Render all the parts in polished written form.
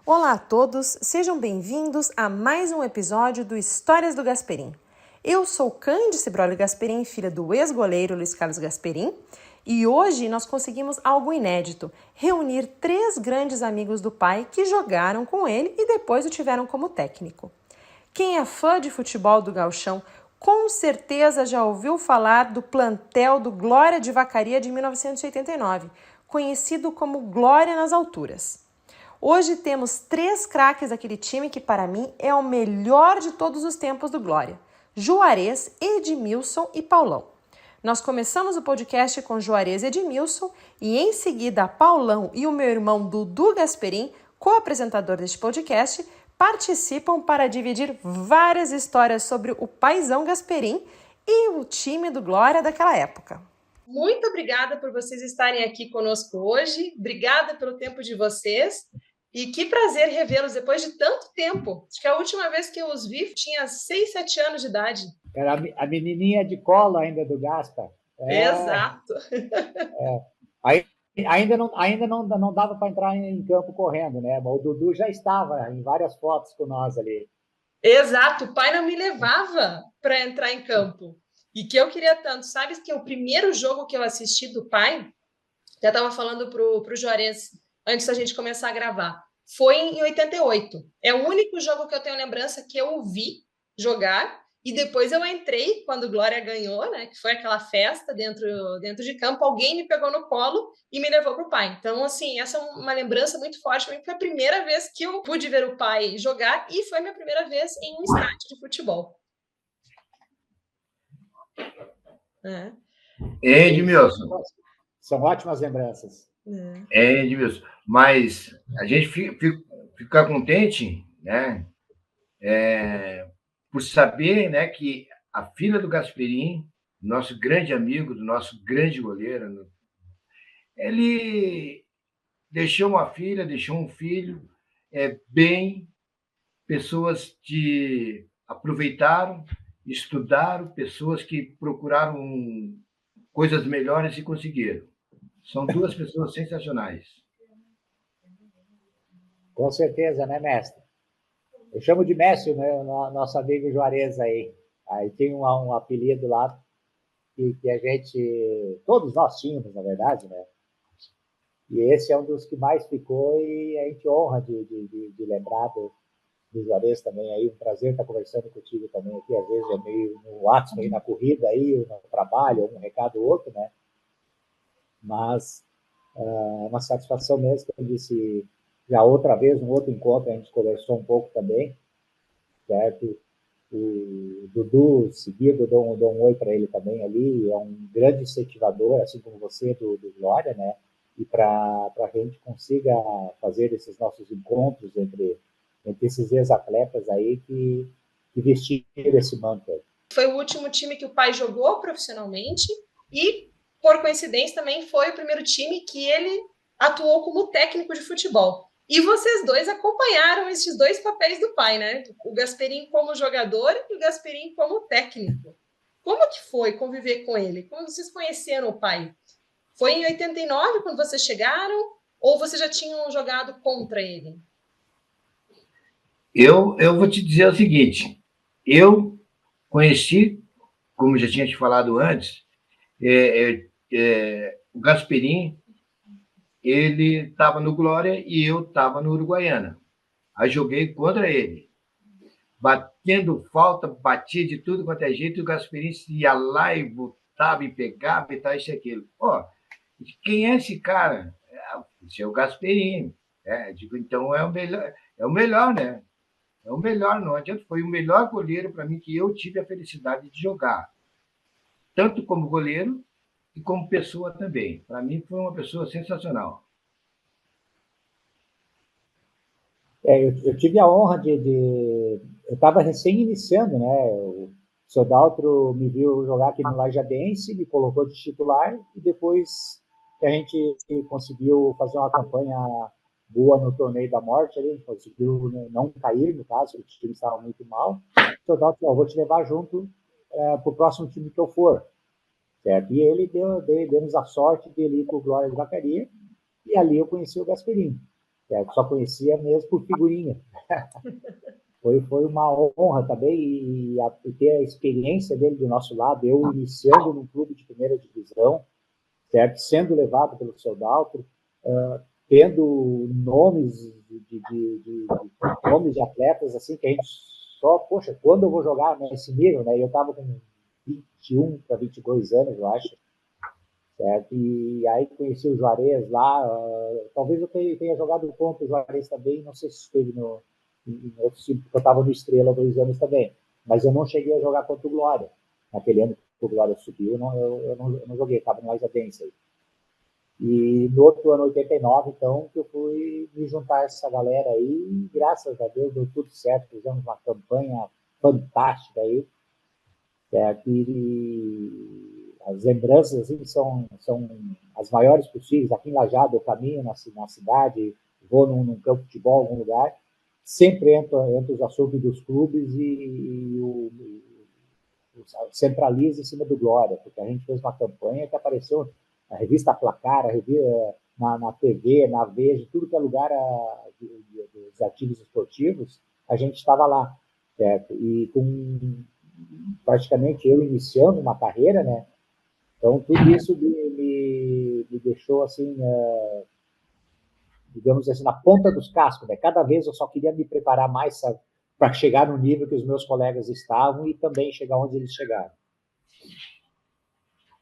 Olá a todos, sejam bem-vindos a mais um episódio do Histórias do Gasperim. Eu sou Cândice Brolio Gasperim, filha do ex-goleiro Luiz Carlos Gasperim, e hoje nós conseguimos algo inédito, reunir 3 grandes amigos do pai que jogaram com ele e depois o tiveram como técnico. Quem é fã de futebol do Gauchão com certeza já ouviu falar do plantel do Glória de Vacaria de 1989, conhecido como Glória nas Alturas. Hoje temos 3 craques daquele time que, para mim, é o melhor de todos os tempos do Glória: Juarez, Edmilson e Paulão. Nós começamos o podcast com Juarez e Edmilson e, em seguida, Paulão e o meu irmão Dudu Gasperim, co-apresentador deste podcast, participam para dividir várias histórias sobre o paizão Gasperim e o time do Glória daquela época. Muito obrigada por vocês estarem aqui conosco hoje. Obrigada pelo tempo de vocês. E que prazer revê-los depois de tanto tempo. Acho que a última vez que eu os vi tinha 6, 7 anos de idade. Era a menininha de cola ainda do Gaspa. Exato. Ainda não dava para entrar em campo correndo, né? Mas o Dudu já estava em várias fotos com nós ali. Exato. O pai não me levava para entrar em campo. E que eu queria tanto. Sabe que o primeiro jogo que eu assisti do pai, já estava falando pro Juarez antes da gente começar a gravar, foi em 88. É o único jogo que eu tenho lembrança que eu vi jogar, e depois eu entrei quando o Glória ganhou, né, que foi aquela festa dentro de campo, alguém me pegou no colo e me levou pro pai. Então, assim, essa é uma lembrança muito forte para mim, foi a primeira vez que eu pude ver o pai jogar e foi a minha primeira vez em um estádio de futebol. Edmilson. São ótimas lembranças. Edmilson. Mas a gente fica contente, né? Por saber, né, que a filha do Gasperim, nosso grande amigo, do nosso grande goleiro, ele deixou uma filha, deixou um filho, bem, pessoas que aproveitaram, estudaram, pessoas que procuraram coisas melhores e conseguiram. São 2 pessoas sensacionais. Com certeza, né, mestre? Eu chamo de mestre, né, nosso amigo Juarez aí. Aí tem um apelido lá que a gente, todos nós tínhamos, na verdade, né? E esse é um dos que mais ficou e a gente honra de lembrar do Juarez também aí. Um prazer estar conversando contigo também aqui. Às vezes é meio no WhatsApp, meio na corrida aí, no trabalho, um recado ou outro, né? Mas é uma satisfação mesmo, que eu disse já outra vez, um outro encontro, a gente conversou um pouco também, certo? O Dudu, seguido, dou um oi para ele também ali, é um grande incentivador, assim como você, do Glória, né? E para a gente consiga fazer esses nossos encontros entre esses ex-atletas aí que vestiram esse manto. Foi o último time que o pai jogou profissionalmente e, por coincidência, também foi o primeiro time que ele atuou como técnico de futebol. E vocês dois acompanharam esses 2 papéis do pai, né? O Gasperim como jogador e o Gasperim como técnico. Como que foi conviver com ele? Como vocês conheceram o pai? Foi em 89 quando vocês chegaram ou vocês já tinham jogado contra ele? Eu vou te dizer o seguinte, eu conheci, como já tinha te falado antes, o Gasperim, ele estava no Glória e eu estava no Uruguaiana. Aí joguei contra ele. Batendo falta, batia de tudo quanto é jeito, e o Gasperim ia lá e voltava e pegava e tal, isso e aquilo. Pô, quem é esse cara? Esse é o Gasperim. Digo, então é o melhor, né? É o melhor, não adianta. Foi o melhor goleiro para mim que eu tive a felicidade de jogar. Tanto como goleiro e como pessoa também. Para mim foi uma pessoa sensacional. Eu tive a honra eu estava recém iniciando, né? O seu Daltro me viu jogar aqui no Lajadense, me colocou de titular e depois que a gente conseguiu fazer uma campanha boa no Torneio da Morte, ali, conseguiu não cair, no caso, o time estava muito mal. O seu Daltro falou, vou te levar junto para o próximo time que eu for. Certo? E ele deu-nos a sorte de ir com o Glória de Vacaria, e ali eu conheci o Gasperim. Só conhecia mesmo por figurinha. Foi uma honra também e ter a experiência dele do nosso lado, eu iniciando num clube de primeira divisão, certo? Sendo levado pelo seu Daltro, tendo nomes nomes de atletas assim que a gente só, poxa, quando eu vou jogar nesse nível, né? Eu estava com 21 para 22 anos, eu acho, certo? E aí conheci o Juarez lá, talvez eu tenha jogado contra o Juarez também, não sei se esteve em outro time, porque eu estava no Estrela há 2 anos também, mas eu não cheguei a jogar contra o Glória. Naquele ano que o Glória subiu, eu não joguei, estava no Lajadense aí. E no outro ano, 89, então, que eu fui me juntar a essa galera aí, e graças a Deus deu tudo certo, fizemos uma campanha fantástica aí, certo? E as lembranças assim, são as maiores possíveis. Aqui em Lajeado eu caminho na cidade, vou num campo de futebol, algum lugar, sempre entra os assuntos dos clubes e centraliza em cima do Glória, porque a gente fez uma campanha que apareceu na revista Placar, na TV, na Veja, tudo que é lugar dos artigos esportivos, a gente estava lá, certo? E com praticamente eu iniciando uma carreira, né? Então, tudo isso me deixou, assim, digamos assim, na ponta dos cascos, né? Cada vez eu só queria me preparar mais para chegar no nível que os meus colegas estavam e também chegar onde eles chegaram.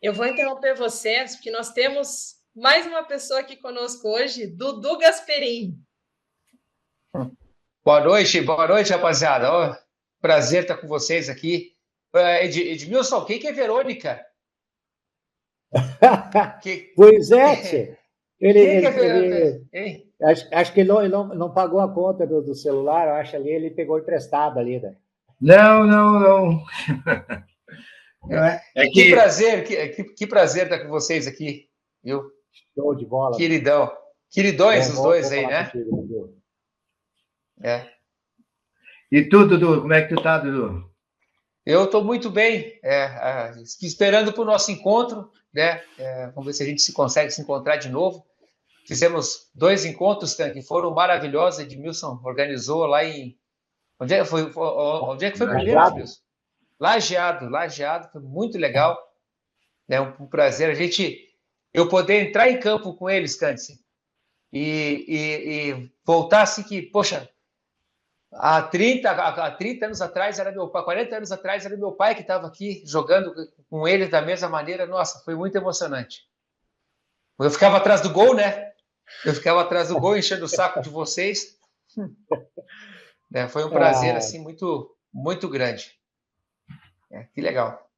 Eu vou interromper vocês, porque nós temos mais uma pessoa aqui conosco hoje, Dudu Gasperim. Boa noite, rapaziada. Oh, prazer estar com vocês aqui. Edmilson, o que é Verônica? Pois é, tchê. Hein? Acho que ele não pagou a conta do celular, eu acho ali, ele pegou emprestado ali, né? Não. Que prazer estar com vocês aqui, viu? Show de bola. Queridões os dois aí, né? Contigo, E tu, Dudu, como é que tu tá, Dudu? Eu estou muito bem, esperando para o nosso encontro, né? Vamos ver se a gente consegue se encontrar de novo. Fizemos 2 encontros que foram maravilhosos. Edmilson organizou lá em... Onde é que foi o primeiro, Edmilson? Lajeado, foi muito legal. É um prazer eu poder entrar em campo com eles, Cândice, e voltar assim que, poxa, há 30 anos atrás, 40 anos atrás, era meu pai que estava aqui jogando com eles da mesma maneira. Nossa, foi muito emocionante. Eu ficava atrás do gol, né? Enchendo o saco de vocês. Foi um prazer, assim, muito, muito grande. Que legal.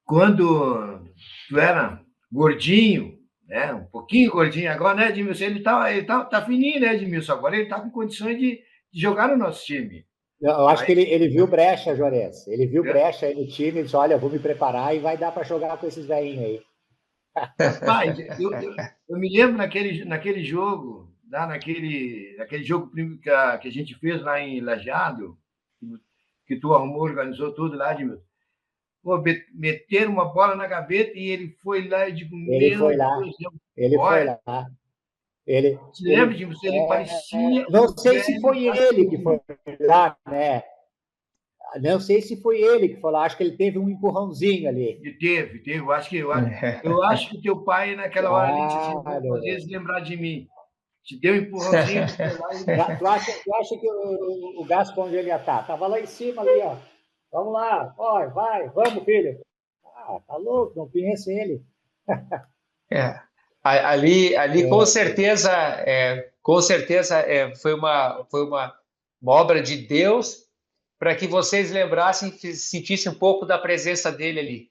Quando tu era gordinho, né? Um pouquinho gordinho, agora, né, Edmilson? Ele tá fininho, né, Edmilson? Agora ele tá com condições de jogar no nosso time. Eu acho que ele viu brecha, Juarez. Ele viu brecha aí no time, ele disse, olha, eu vou me preparar e vai dar para jogar com esses velhinhos aí. Rapaz, eu me lembro naquele jogo, naquele jogo que a gente fez lá em Lajeado, que tu organizou tudo lá, Edmilson. Pô, meteram uma bola na gaveta e ele foi lá, eu digo, ele foi lá. Você lembra, Edmilson? Ele parecia... Não sei se foi ele que foi lá, né? Não sei se foi ele que foi lá, acho que ele teve um empurrãozinho ali. E teve. Eu acho que teu pai, naquela hora, ele disse assim, às vezes lembrar de mim. Te deu um empurrãozinho. Tu acha que o Gaspo, onde ele ia estar? Estava lá em cima, ali, ó. Vamos lá, vai, vamos, filho. Tá louco, não conheço ele. Ali com certeza, foi uma obra de Deus para que vocês lembrassem, sentissem um pouco da presença dele ali.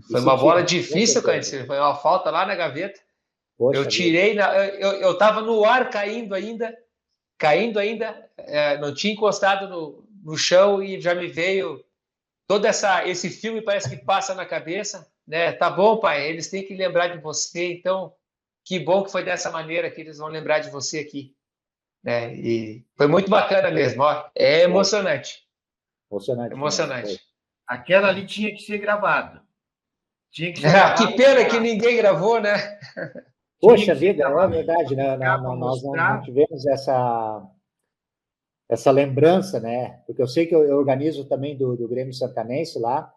Foi uma bola difícil, Cândice, foi uma falta lá na gaveta. Poxa, eu tirei, eu estava no ar caindo ainda, não tinha encostado no chão e já me veio todo esse filme, parece que passa na cabeça, né? Tá bom, pai, eles têm que lembrar de você, então que bom que foi dessa maneira que eles vão lembrar de você aqui, né? E foi muito bacana mesmo, ó. É emocionante. Emocionante. Aquela ali tinha que ser gravada. Que pena que ninguém gravou, né? Poxa vida, é verdade, né? Nós mostrar. não tivemos essa lembrança, né? Porque eu sei que eu organizo também do Grêmio Santanense lá,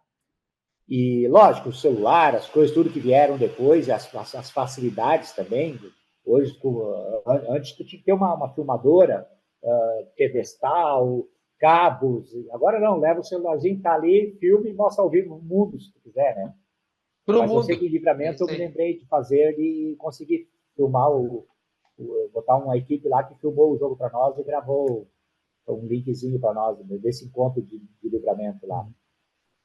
e lógico, o celular, as coisas, tudo que vieram depois, as facilidades também. Hoje, antes tu tinha que ter uma filmadora, pedestal, cabos. Agora não, leva o celularzinho, tá ali, filme e mostra ao vivo o mundo, se tu quiser, né? Pro Mas eu mundo. sei que em Livramento eu me lembrei de fazer e consegui filmar botar uma equipe lá que filmou o jogo para nós e gravou um linkzinho para nós desse encontro de Livramento lá.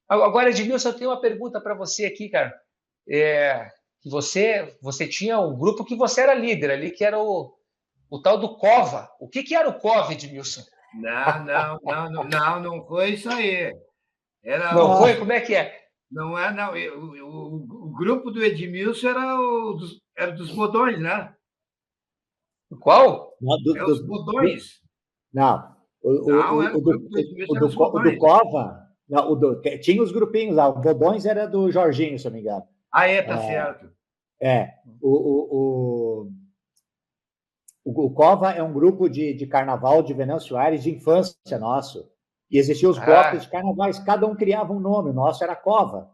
Agora, Edmilson, eu tenho uma pergunta para você aqui, cara. Que você tinha um grupo que você era líder ali, que era o tal do Cova. O que era o Cova, Edmilson? Não foi isso aí. Não foi? Como é que é? Não é, não. O grupo do Edmilson era dos bodões, né? Qual? Os bodões. Não. O do Cova, não, tinha os grupinhos lá. O Bodões era do Jorginho, se eu não me engano. Tá certo. O Cova é um grupo de carnaval de Venâncio Aires de infância nosso. E existiam os blocos de carnavais, cada um criava um nome. O nosso era Cova,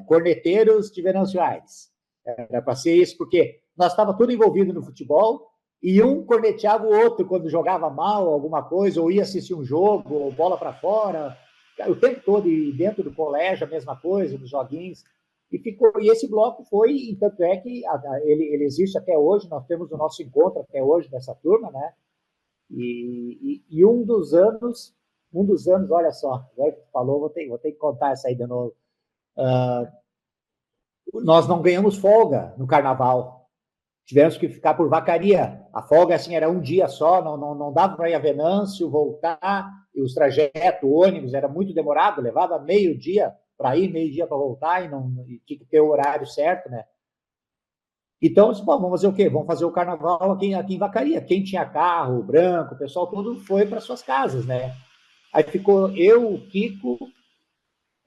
Corneteiros de Venâncio Aires. Era para ser isso, porque nós estávamos tudo envolvido no futebol e um corneteava o outro quando jogava mal alguma coisa, ou ia assistir um jogo, ou bola para fora, o tempo todo, e dentro do colégio a mesma coisa, nos joguinhos. E esse bloco foi, tanto é que ele existe até hoje, nós temos o nosso encontro até hoje dessa turma, né? E um dos anos, olha só, agora que tu falou, vou ter que contar essa aí de novo. Nós não ganhamos folga no carnaval. Tivemos que ficar por Vacaria. A folga, assim, era um dia só, não dava para ir a Venâncio, voltar, e os trajetos, o ônibus, era muito demorado, levava meio-dia para ir, meio-dia para voltar, e tinha que ter o horário certo, né? Então, vamos fazer o quê? Vamos fazer o carnaval aqui em Vacaria. Quem tinha carro, branco, o pessoal todo foi para suas casas, né? Aí ficou eu, o Kiko,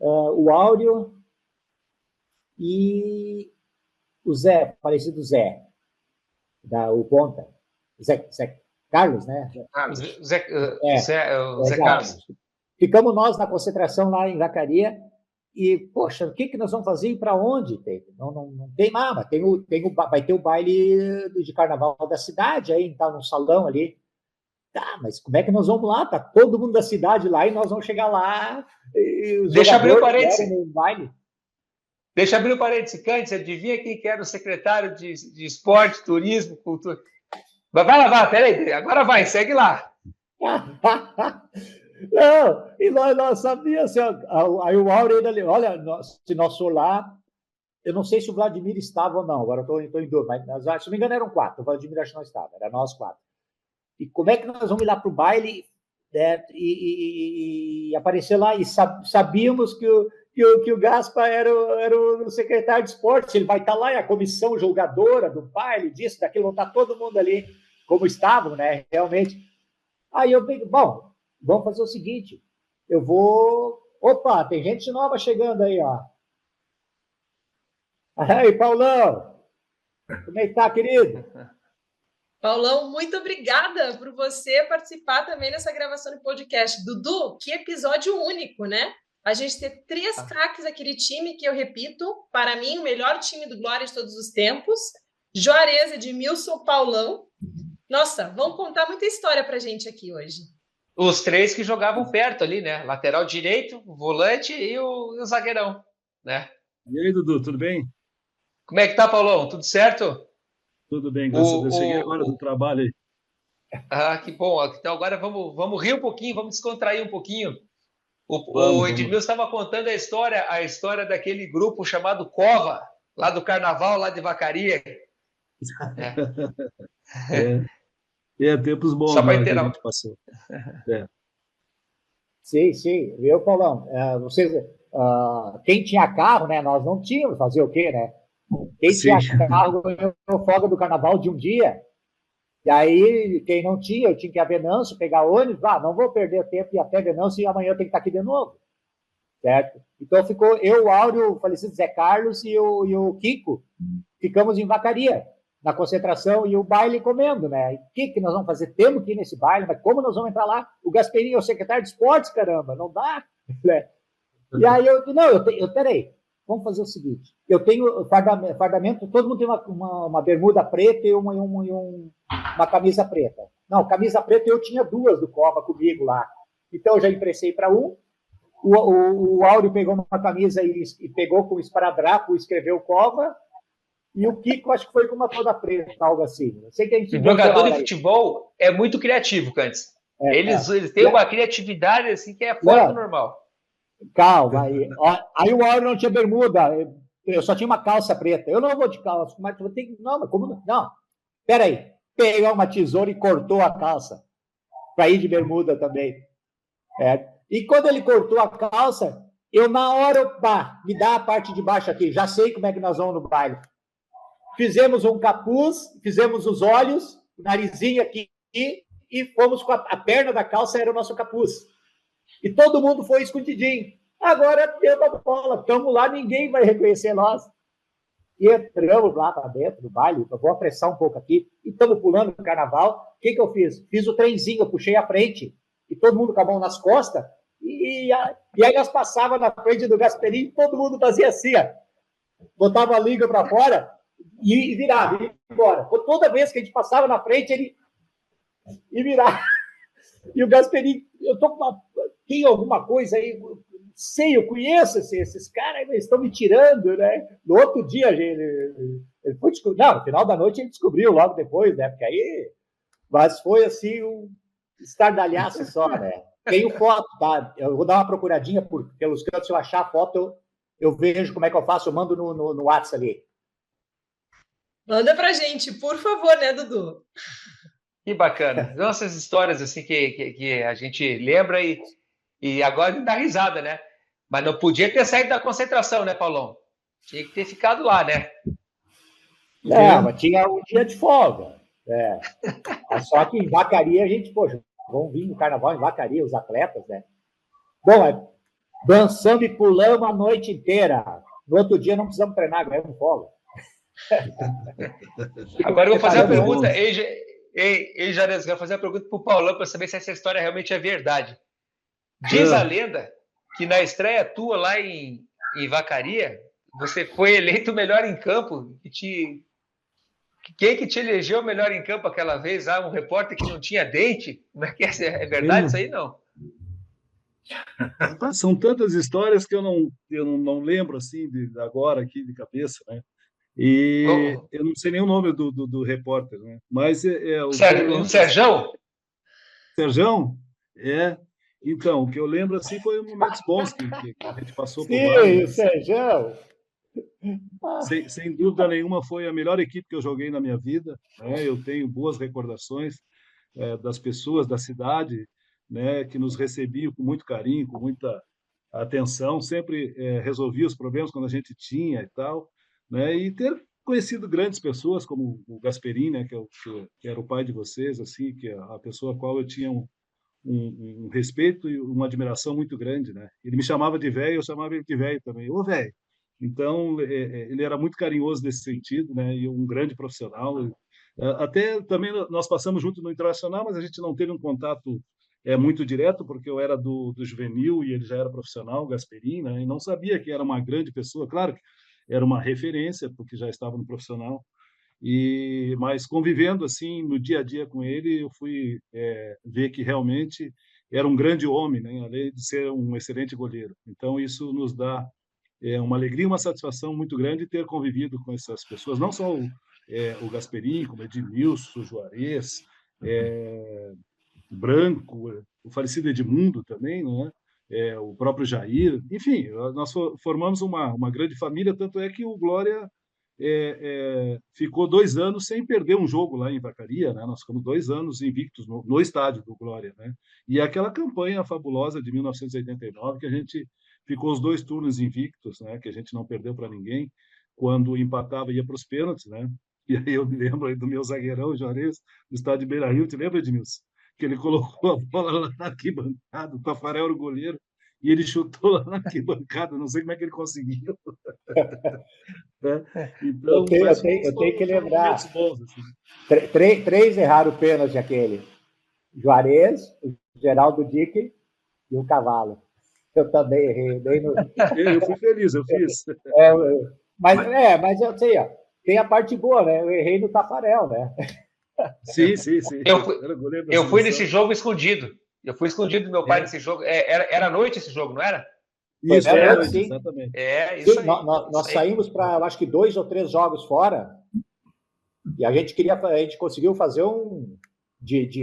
o Áureo e o Zé, falecido Zé, o Ponta. Zé Carlos, né? Zé Carlos. Ficamos nós na concentração lá em Vacaria e, poxa, o que nós vamos fazer e para onde? Não tem nada. Vai ter o baile de carnaval da cidade aí, tá no salão ali. Tá, mas como é que nós vamos lá? Tá todo mundo da cidade lá e nós vamos chegar lá. Deixa abrir o parênteses. Deixa abrir o parênteses. Cândido, você adivinha quem que era o secretário de esporte, turismo, cultura? Vai lá, peraí, agora vai, segue lá. Não, e nós sabíamos, assim, aí o Áureo ali, olha, se nós for lá, eu não sei se o Vladimir estava ou não, agora eu estou em dúvida, mas se não me engano eram 4, o Vladimir acho que não estava, era nós 4. E como é que nós vamos ir lá para o baile, né, e aparecer lá, e sabíamos que o Gaspa era o secretário de esportes, ele vai estar lá, e a comissão julgadora do baile, disso, daquilo, vão estar todo mundo ali, como estavam, né, realmente. Aí eu digo, bom, vamos fazer o seguinte, eu vou... Opa, tem gente nova chegando aí, ó. Aí, Paulão, como é que tá, querido? Paulão, muito obrigada por você participar também nessa gravação do podcast. Dudu, que episódio único, né? A gente ter 3 craques daquele time que eu repito, para mim, o melhor time do Glória de todos os tempos. Juarez, Edmilson, Paulão. Nossa, vão contar muita história pra gente aqui hoje. Os 3 que jogavam perto ali, né? Lateral direito, o volante e o zagueirão, né? E aí, Dudu, tudo bem? Como é que tá, Paulão? Tudo certo? Tudo bem, graças a Deus. Cheguei agora do trabalho aí. Que bom. Então agora vamos rir um pouquinho, vamos descontrair um pouquinho. O Edmilson estava contando a história daquele grupo chamado Cova, lá do Carnaval, lá de Vacaria. Tempos bons só para que a gente passou. Sim. Eu, Paulão, quem tinha carro, né? Nós não tínhamos, fazer o quê, né? Quem tinha carro ganhou folga do carnaval de um dia. E aí, quem não tinha, eu tinha que ir a Venâncio, pegar ônibus, não vou perder tempo e ir até Venâncio e amanhã eu tenho que estar aqui de novo. Certo? Então ficou eu, o Áureo, o falecido Zé Carlos e o Kiko, ficamos em Vacaria. na concentração e o baile comendo, né? O que nós vamos fazer? Temos que ir nesse baile, mas como nós vamos entrar lá? O Gasperini é o secretário de esportes, caramba, não dá, né? E aí peraí, vamos fazer o seguinte, eu tenho fardamento, todo mundo tem uma bermuda preta e uma camisa preta. Não, camisa preta eu tinha 2 do Cova comigo lá. Então eu já emprestei para um, o Áureo pegou uma camisa e pegou com esparadrapo, escreveu Cova, e o Kiko acho que foi com uma toda preta, algo assim. Eu sei que a gente o jogador de futebol é muito criativo, Cantes. Eles têm uma criatividade assim que é fora do normal. Calma, aí o Áureo não tinha bermuda, eu só tinha uma calça preta. Eu não vou de calça, mas eu tenho. Não, mas como não? Peraí, pegou uma tesoura e cortou a calça para ir de bermuda também. E quando ele cortou a calça, eu na hora, me dá a parte de baixo aqui, já sei como é que nós vamos no baile. Fizemos um capuz, fizemos os olhos, o narizinho aqui, e fomos com a perna da calça, era o nosso capuz. E todo mundo foi escondidinho. Agora deu a bola, estamos lá, ninguém vai reconhecer nós. E entramos lá para dentro do baile, eu vou apressar um pouco aqui, e estamos pulando no carnaval. O que eu fiz? Fiz o trenzinho, eu puxei a frente, e todo mundo com a mão nas costas, e aí nós passávamos na frente do Gasperini, todo mundo fazia assim, ó, botava a língua para fora, e virava, e ia embora. Toda vez que a gente passava na frente, ele virava. E o Gasperini, tem alguma coisa aí, sei, eu conheço esses caras, eles estão me tirando, né? No outro dia, ele foi descobrir. Não, no final da noite ele descobriu logo depois, né? Porque aí. Mas foi assim um estardalhaço só, né? Tenho foto, tá? Eu vou dar uma procuradinha pelos cantos, se eu achar a foto, eu vejo como é que eu faço, eu mando no WhatsApp ali. Manda pra gente, por favor, né, Dudu? Que bacana. Nossas histórias assim que a gente lembra e agora dá risada, né? Mas não podia ter saído da concentração, né, Paulão? Tinha que ter ficado lá, né? Mas tinha um dia de folga. Só que em Vacaria a gente, poxa, vamos vir no carnaval em Vacaria, os atletas, né? Bom, dançando e pulamos a noite inteira. No outro dia não precisamos treinar, ganhamos folga. Agora eu vou fazer a pergunta. Jarez, eu vou fazer a pergunta para o Paulão para saber se essa história realmente é verdade. Diz a lenda que na estreia tua lá em Vacaria, você foi eleito o melhor em campo. Quem que te elegeu o melhor em campo aquela vez? Um repórter que não tinha dente? Como é que é? É verdade isso aí, não? São tantas histórias que eu não lembro assim agora aqui de cabeça, né? E eu não sei nem o nome do repórter, né? Mas o Serjão? Serjão? Então, o que eu lembro assim foi momentos bons que a gente passou por lá. Sim, o Serjão! Sem dúvida nenhuma foi a melhor equipe que eu joguei na minha vida, né? Eu tenho boas recordações das pessoas da cidade, né, que nos recebiam com muito carinho, com muita atenção, sempre resolvia os problemas quando a gente tinha e tal, né? E ter conhecido grandes pessoas como o Gasperini, né, que era o pai de vocês, assim, que é a pessoa a qual eu tinha um respeito e uma admiração muito grande, né? Ele me chamava de velho, eu chamava ele de velho também. Ô, velho! Então, ele era muito carinhoso nesse sentido, né? E um grande profissional. Até também nós passamos junto no Internacional, mas a gente não teve um contato muito direto, porque eu era do juvenil e ele já era profissional, Gasperini, né? E não sabia que era uma grande pessoa. Claro que era uma referência, porque já estava no profissional. Mas convivendo assim no dia a dia com ele, eu fui ver que realmente era um grande homem, né? Além de ser um excelente goleiro. Então, isso nos dá uma alegria, uma satisfação muito grande ter convivido com essas pessoas, não só o Gasperini, como Edmilson, o Juarez, Branco, o falecido Edmundo também, né? O próprio Jair, enfim, nós formamos uma grande família, tanto é que o Glória ficou 2 anos sem perder um jogo lá em Vacaria, né? Nós ficamos 2 anos invictos no estádio do Glória, né? E aquela campanha fabulosa de 1989, que a gente ficou os 2 turnos invictos, né? Que a gente não perdeu para ninguém, quando empatava ia para os pênaltis, né? E aí eu me lembro aí do meu zagueirão, Juarez, do estádio Beira-Rio, te lembra, Edmilson? Que ele colocou a bola lá na arquibancada, o Tafarel era o goleiro, e ele chutou lá na arquibancada, não sei como é que ele conseguiu. Né? Então, eu tenho que foram lembrar. momentos bons. Assim. Três erraram o pênalti aquele. Juarez, o Geraldo Dick e o Cavalo. Eu também errei. Eu fui feliz, eu fiz. Mas eu sei, ó, tem a parte boa, né? Eu errei no Tafarel, né? Sim. Eu fui nesse jogo escondido. Eu fui escondido do meu pai nesse jogo. Era à noite esse jogo, não era? Isso, era à noite, sim. exatamente. Isso aí. Nós saímos para, acho que 2 ou 3 jogos fora, e a gente conseguiu fazer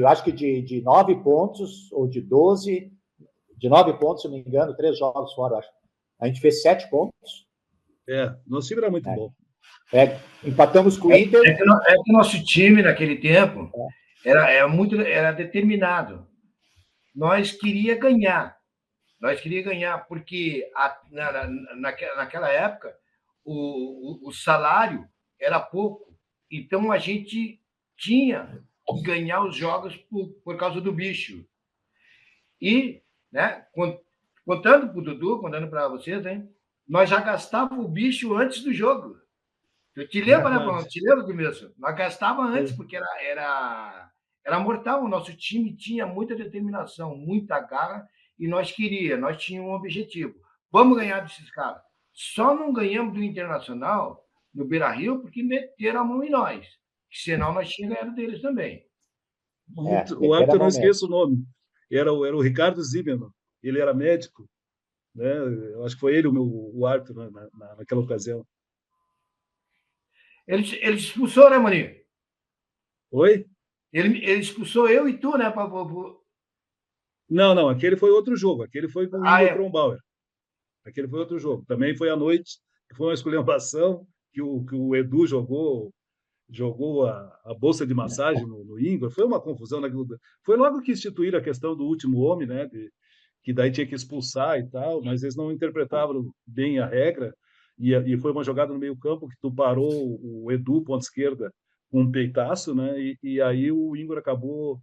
acho que de 9 pontos, ou de 12, de 9 pontos, se não me engano, 3 jogos fora, acho. A gente fez 7 pontos. Nosso time era muito bom. Empatamos com o Inter. É que o nosso time, naquele tempo, era determinado. Nós queria ganhar, porque naquela época o salário era pouco. Então, a gente tinha que ganhar os jogos por causa do bicho. E, né, contando para o Dudu, contando para vocês, hein, nós já gastávamos o bicho antes do jogo. Eu te lembro, né, Paulo? Te lembro do mesmo? Nós gastávamos antes, porque era mortal. O nosso time tinha muita determinação, muita garra, e nós tínhamos um objetivo. Vamos ganhar desses caras. Só não ganhamos do Internacional, no Beira-Rio, porque meteram a mão em nós. Senão nós tínhamos ganhado deles também. O árbitro, eu não esqueço o nome. Era o Ricardo Zimmermann. Ele era médico. Né? Eu acho que foi ele o árbitro naquela ocasião. Ele expulsou, né, Maninho? Oi? Ele expulsou eu e tu, né? Não, aquele foi outro jogo. Aquele foi com o Igor Kronbauer. Aquele foi outro jogo. Também foi à noite, foi uma esculhambação que o Edu jogou a bolsa de massagem no Igor. Foi uma confusão. Foi logo que instituíram a questão do último homem, né? Que daí tinha que expulsar e tal, mas eles não interpretavam bem a regra. E foi uma jogada no meio-campo que tu parou o Edu, ponta esquerda, com um peitaço, né? E aí o Igor acabou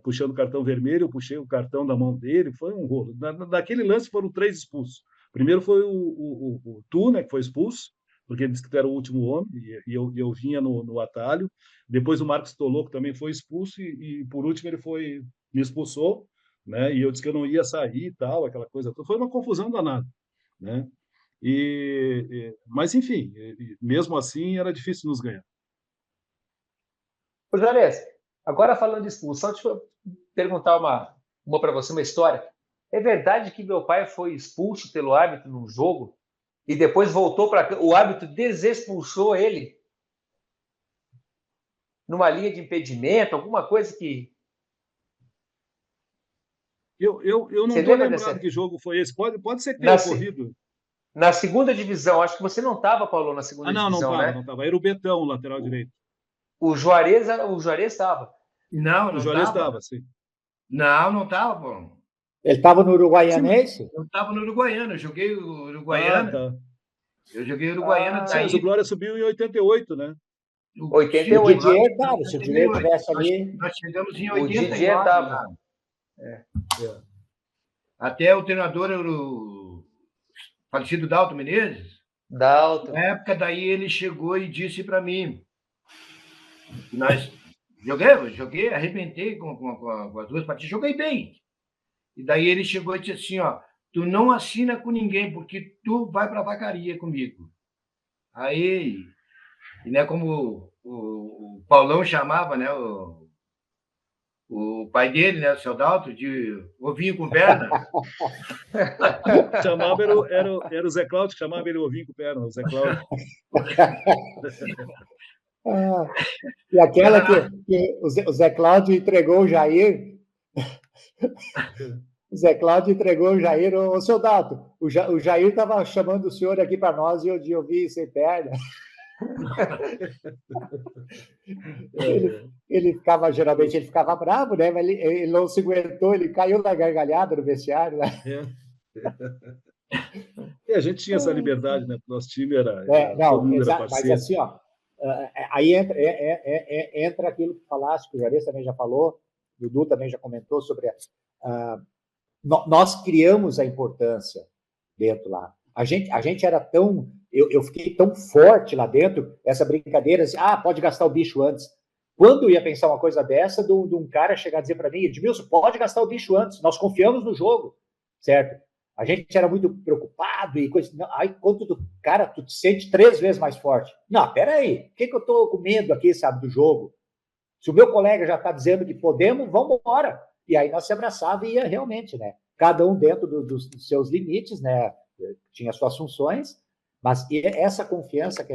puxando o cartão vermelho, eu puxei o cartão da mão dele, foi um rolo. Naquele lance foram 3 expulsos. Primeiro foi o Tu, né, que foi expulso, porque ele disse que tu era o último homem, e eu vinha no atalho. Depois o Marcos Toloco também foi expulso, e por último ele me expulsou, né? E eu disse que eu não ia sair e tal, aquela coisa toda. Foi uma confusão danada, né? Mas, enfim, mesmo assim, era difícil nos ganhar. Ô, Juarez, agora falando de expulsão, deixa eu perguntar uma para você, uma história. É verdade que meu pai foi expulso pelo árbitro num jogo e depois voltou para... O árbitro desexpulsou ele numa linha de impedimento, alguma coisa que... Eu não estou lembrado que jogo foi esse. Pode ser que tenha ocorrido. Na segunda divisão, acho que você não estava, Paulo, na segunda divisão, né? Não estava. Era o Betão, o lateral direito. O Juarez estava. Não o Juarez estava, sim. Não estava, Paulo. Ele estava no Uruguaianense? Eu estava no Uruguaiano, eu joguei o Uruguaiana. Tá. Eu joguei o Uruguaiana. Mas o Glória subiu em 88, né? 88. O Didier, cara, se o Didier estivesse ali... Nós chegamos em 89. O 89. Didier estava. Até o treinador era o falecido Dalton Menezes. Dalton. Na época, daí ele chegou e disse para mim que nós... Joguei, arrebentei com as 2 partidas, joguei bem. E daí ele chegou e disse assim, ó, tu não assina com ninguém, porque tu vai para a vacaria comigo. Aí, né, como o Paulão chamava, né, o pai dele, né, o seu Dalton, de ovinho com perna. Chamava era o Zé Cláudio que chamava ele ovinho com perna, o Zé Cláudio. E aquela que o Zé Cláudio entregou o Jair. O Zé Cláudio entregou o Jair. Ô, seu Dalton, o Jair estava chamando o senhor aqui para nós e eu de ouvir sem perna. Ele ficava, geralmente, ele ficava bravo, né? Mas ele não se aguentou, ele caiu na gargalhada no vestiário. Né? A gente tinha essa liberdade, né? Nosso time era mas assim, ó, aí entra aquilo que falaste, que o Juarez também já falou, o Dudu também já comentou sobre nós criamos a importância dentro lá. A gente era tão... Eu fiquei tão forte lá dentro, essa brincadeira, assim, pode gastar o bicho antes. Quando eu ia pensar uma coisa dessa, de um cara chegar a dizer para mim, Edmilson, pode gastar o bicho antes, nós confiamos no jogo, certo? A gente era muito preocupado e coisa. Aí, quando cara, tu te sente 3 vezes mais forte. Não, peraí, por que eu tô com medo aqui, sabe, do jogo? Se o meu colega já está dizendo que podemos, vamos embora. E aí nós se abraçava e ia realmente, né? Cada um dentro dos seus limites, né? Tinha suas funções, mas essa confiança que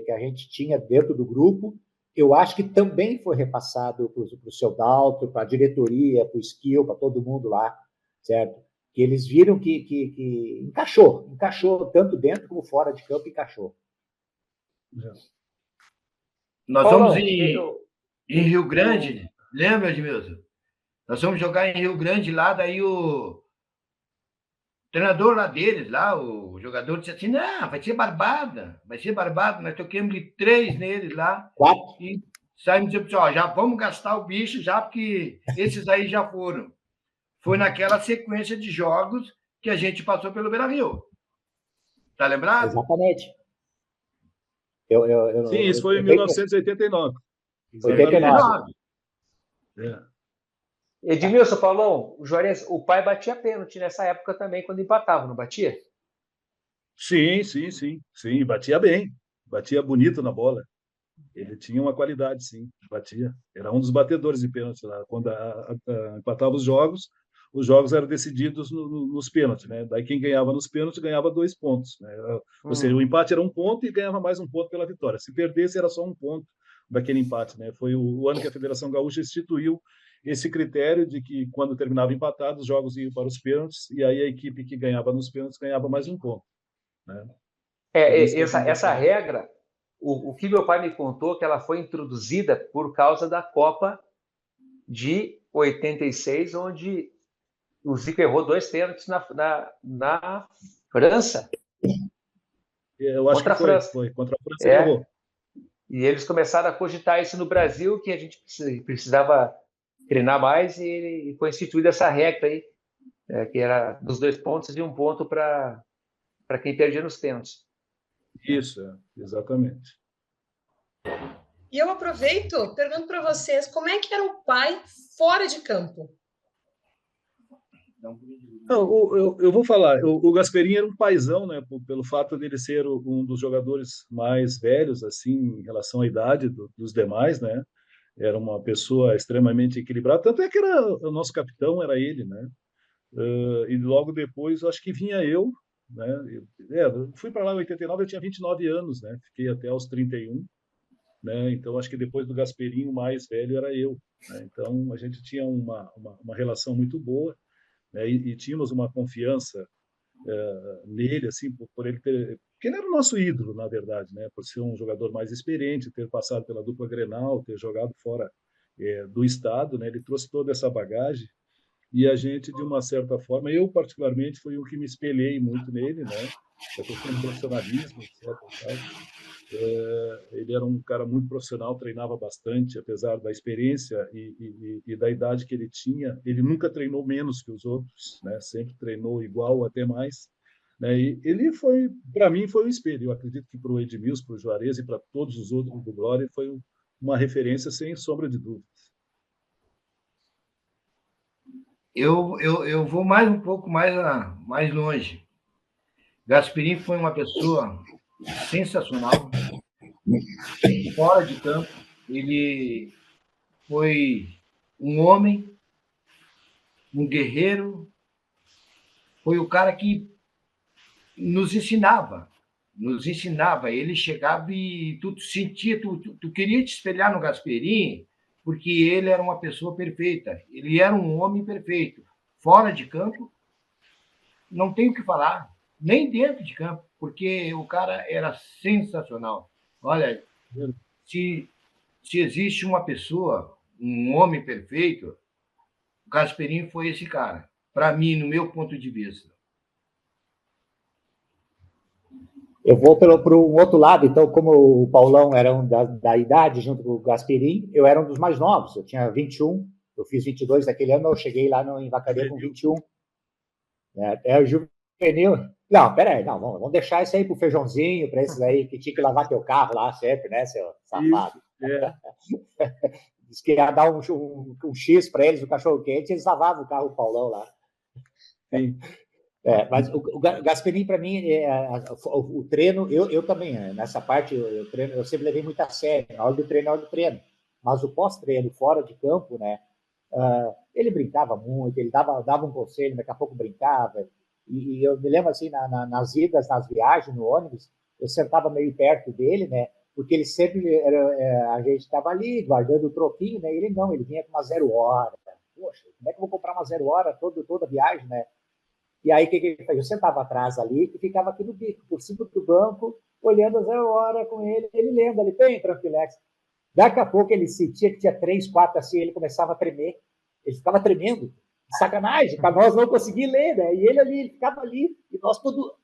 a gente tinha dentro do grupo, eu acho que também foi repassado para o seu Dalto, para a diretoria, para o Skill, para todo mundo lá, certo? Que eles viram que encaixou tanto dentro como fora de campo, encaixou. Nós fomos em Rio Grande, lembra, Edmilson? Nós fomos jogar em Rio Grande lá, daí o treinador lá deles, lá, o jogador disse assim, não, vai ser barbada, nós toquemos de 3 neles lá, 4. E saímos dizendo, já vamos gastar o bicho já, porque esses aí já foram. Foi naquela sequência de jogos que a gente passou pelo Beira-Rio. Tá lembrado? Exatamente. Sim, isso foi em 1989. 89. Edmilson, Paulão, o Juarez, o pai batia pênalti nessa época também, quando empatava, não batia? Sim, batia bem, batia bonito na bola. Ele tinha uma qualidade, sim, batia. Era um dos batedores de pênalti lá. Quando empatava os jogos eram decididos nos pênaltis, né? Daí quem ganhava nos pênaltis ganhava 2 pontos, né? Ou seja, o empate era 1 ponto e ganhava mais 1 ponto pela vitória. Se perdesse, era só 1 ponto daquele empate, né? Foi o ano que a Federação Gaúcha instituiu esse critério de que, quando terminava empatado, os jogos iam para os pênaltis e aí a equipe que ganhava nos pênaltis ganhava mais 1 ponto, né? Essa regra, o que meu pai me contou, que ela foi introduzida por causa da Copa de 86, onde o Zico errou 2 pênaltis na França. Eu acho contra que foi. Contra a França ele errou. E eles começaram a cogitar isso no Brasil, que a gente precisava treinar mais, e foi instituída essa regra aí, que era dos 2 pontos e 1 ponto para quem perdia nos pênaltis. Isso, exatamente. E eu aproveito, pergunto para vocês, como é que era o pai fora de campo? Eu vou falar, o Gasperini era um paizão, né, pelo fato dele ser um dos jogadores mais velhos, assim, em relação à idade dos demais, né? Era uma pessoa extremamente equilibrada, tanto é que o nosso capitão era ele, né? E logo depois, acho que vinha eu, né? Eu fui para lá em 89, eu tinha 29 anos, né? Fiquei até aos 31, né? Então acho que depois do Gasperini, o mais velho era eu, né? Então a gente tinha uma relação muito boa, né? E tínhamos uma confiança nele, assim, por ele ter... Porque ele era o nosso ídolo, na verdade, né? Por ser um jogador mais experiente, ter passado pela dupla Grenal, ter jogado fora do estado, né? Ele trouxe toda essa bagagem e a gente, de uma certa forma, eu particularmente, fui o que me espelhei muito nele, né? A questão do profissionalismo, etc. Ele era um cara muito profissional, treinava bastante, apesar da experiência e da idade que ele tinha. Ele nunca treinou menos que os outros, né? Sempre treinou igual ou até mais, né? E ele foi, para mim, foi um espelho. Eu acredito que para o Edmilson, para o Juarez e para todos os outros do Glória, foi uma referência sem sombra de dúvidas. Eu vou um pouco mais longe. Gasperini foi uma pessoa sensacional. Fora de campo, ele foi um homem, um guerreiro, foi o cara que nos ensinava. Ele chegava e tu sentia, tu queria te espelhar no Gasperini, porque ele era uma pessoa perfeita, ele era um homem perfeito. Fora de campo, não tem o que falar, nem dentro de campo, porque o cara era sensacional. Olha, se existe uma pessoa, um homem perfeito, o Gasperini foi esse cara, para mim, no meu ponto de vista. Eu vou para um outro lado, então, como o Paulão era da idade, junto com o Gasperini, eu era um dos mais novos, eu tinha 21, eu fiz 22 naquele ano, eu cheguei lá em Vacaria com 21, É o juvenil. Não, peraí, não, vamos deixar isso aí pro feijãozinho, para esses aí que tinha que lavar teu carro lá sempre, né, seu safado? Diz que ia dar um X para eles, o cachorro-quente, eles lavavam o carro do Paulão lá. Sim. Mas o Gasperini, para mim, o treino, eu também, nessa parte, eu sempre levei muito a sério, na hora do treino, na hora do treino. Mas o pós-treino, fora de campo, né, ele brincava muito, ele dava um conselho, daqui a pouco brincava. E eu me lembro, assim, nas idas, nas viagens, no ônibus, eu sentava meio perto dele, né, porque ele sempre, a gente estava ali, guardando o troquinho, né, ele não, ele vinha com uma 0 hora. Poxa, como é que eu vou comprar uma 0 hora toda a viagem, né? E aí, o que ele fazia? Eu sentava atrás ali e ficava aqui no bico, por cima do banco, olhando a 0 hora com ele lendo ali, bem tranquilex. Daqui a pouco ele sentia que tinha 3, 4, assim, ele começava a tremer. Ele ficava tremendo. Sacanagem, para nós não conseguir ler, né? E ele ficava ali, e nós tudo.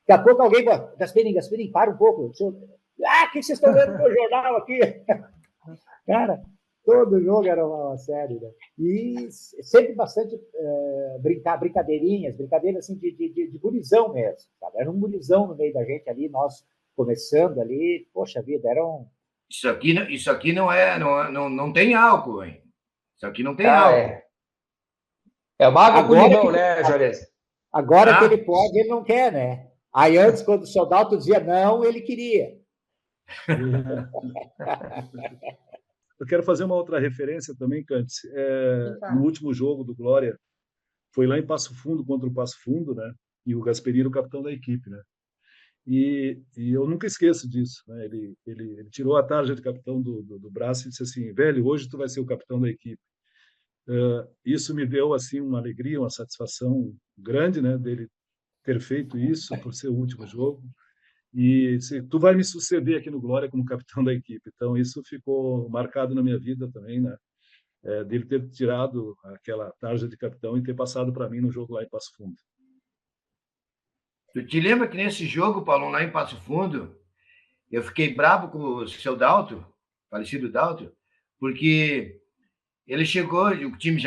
Daqui a pouco alguém fala, Gasperini, para um pouco. O que vocês estão lendo no meu jornal aqui? Cara, todo jogo era uma série, né? E sempre bastante brincadeirinhas assim de gurizão mesmo, sabe? Era um gurizão no meio da gente ali, nós começando ali, poxa vida, era um... Isso aqui não tem álcool, hein? Isso aqui não tem álcool. É uma água com limão, né, Juarez? Agora que ele pode, ele não quer, né? Aí antes, quando o Soldado dizia não, ele queria. Eu quero fazer uma outra referência também, Cantes. No último jogo do Glória, foi lá em Passo Fundo contra o Passo Fundo, né? E o Gasperini era o capitão da equipe, né? E eu nunca esqueço disso, né? Ele tirou a tarja de capitão do braço e disse assim: velho, hoje tu vai ser o capitão da equipe. Isso me deu assim uma alegria, uma satisfação grande, né? Dele ter feito isso por ser o último jogo. E tu vai me suceder aqui no Glória como capitão da equipe. Então isso ficou marcado na minha vida também, né? Dele ter tirado aquela tarja de capitão e ter passado para mim no jogo lá em Passo Fundo. Tu te lembra que nesse jogo, Paulo, lá em Passo Fundo, eu fiquei bravo com o seu Dalto, falecido Dalto, porque ele chegou,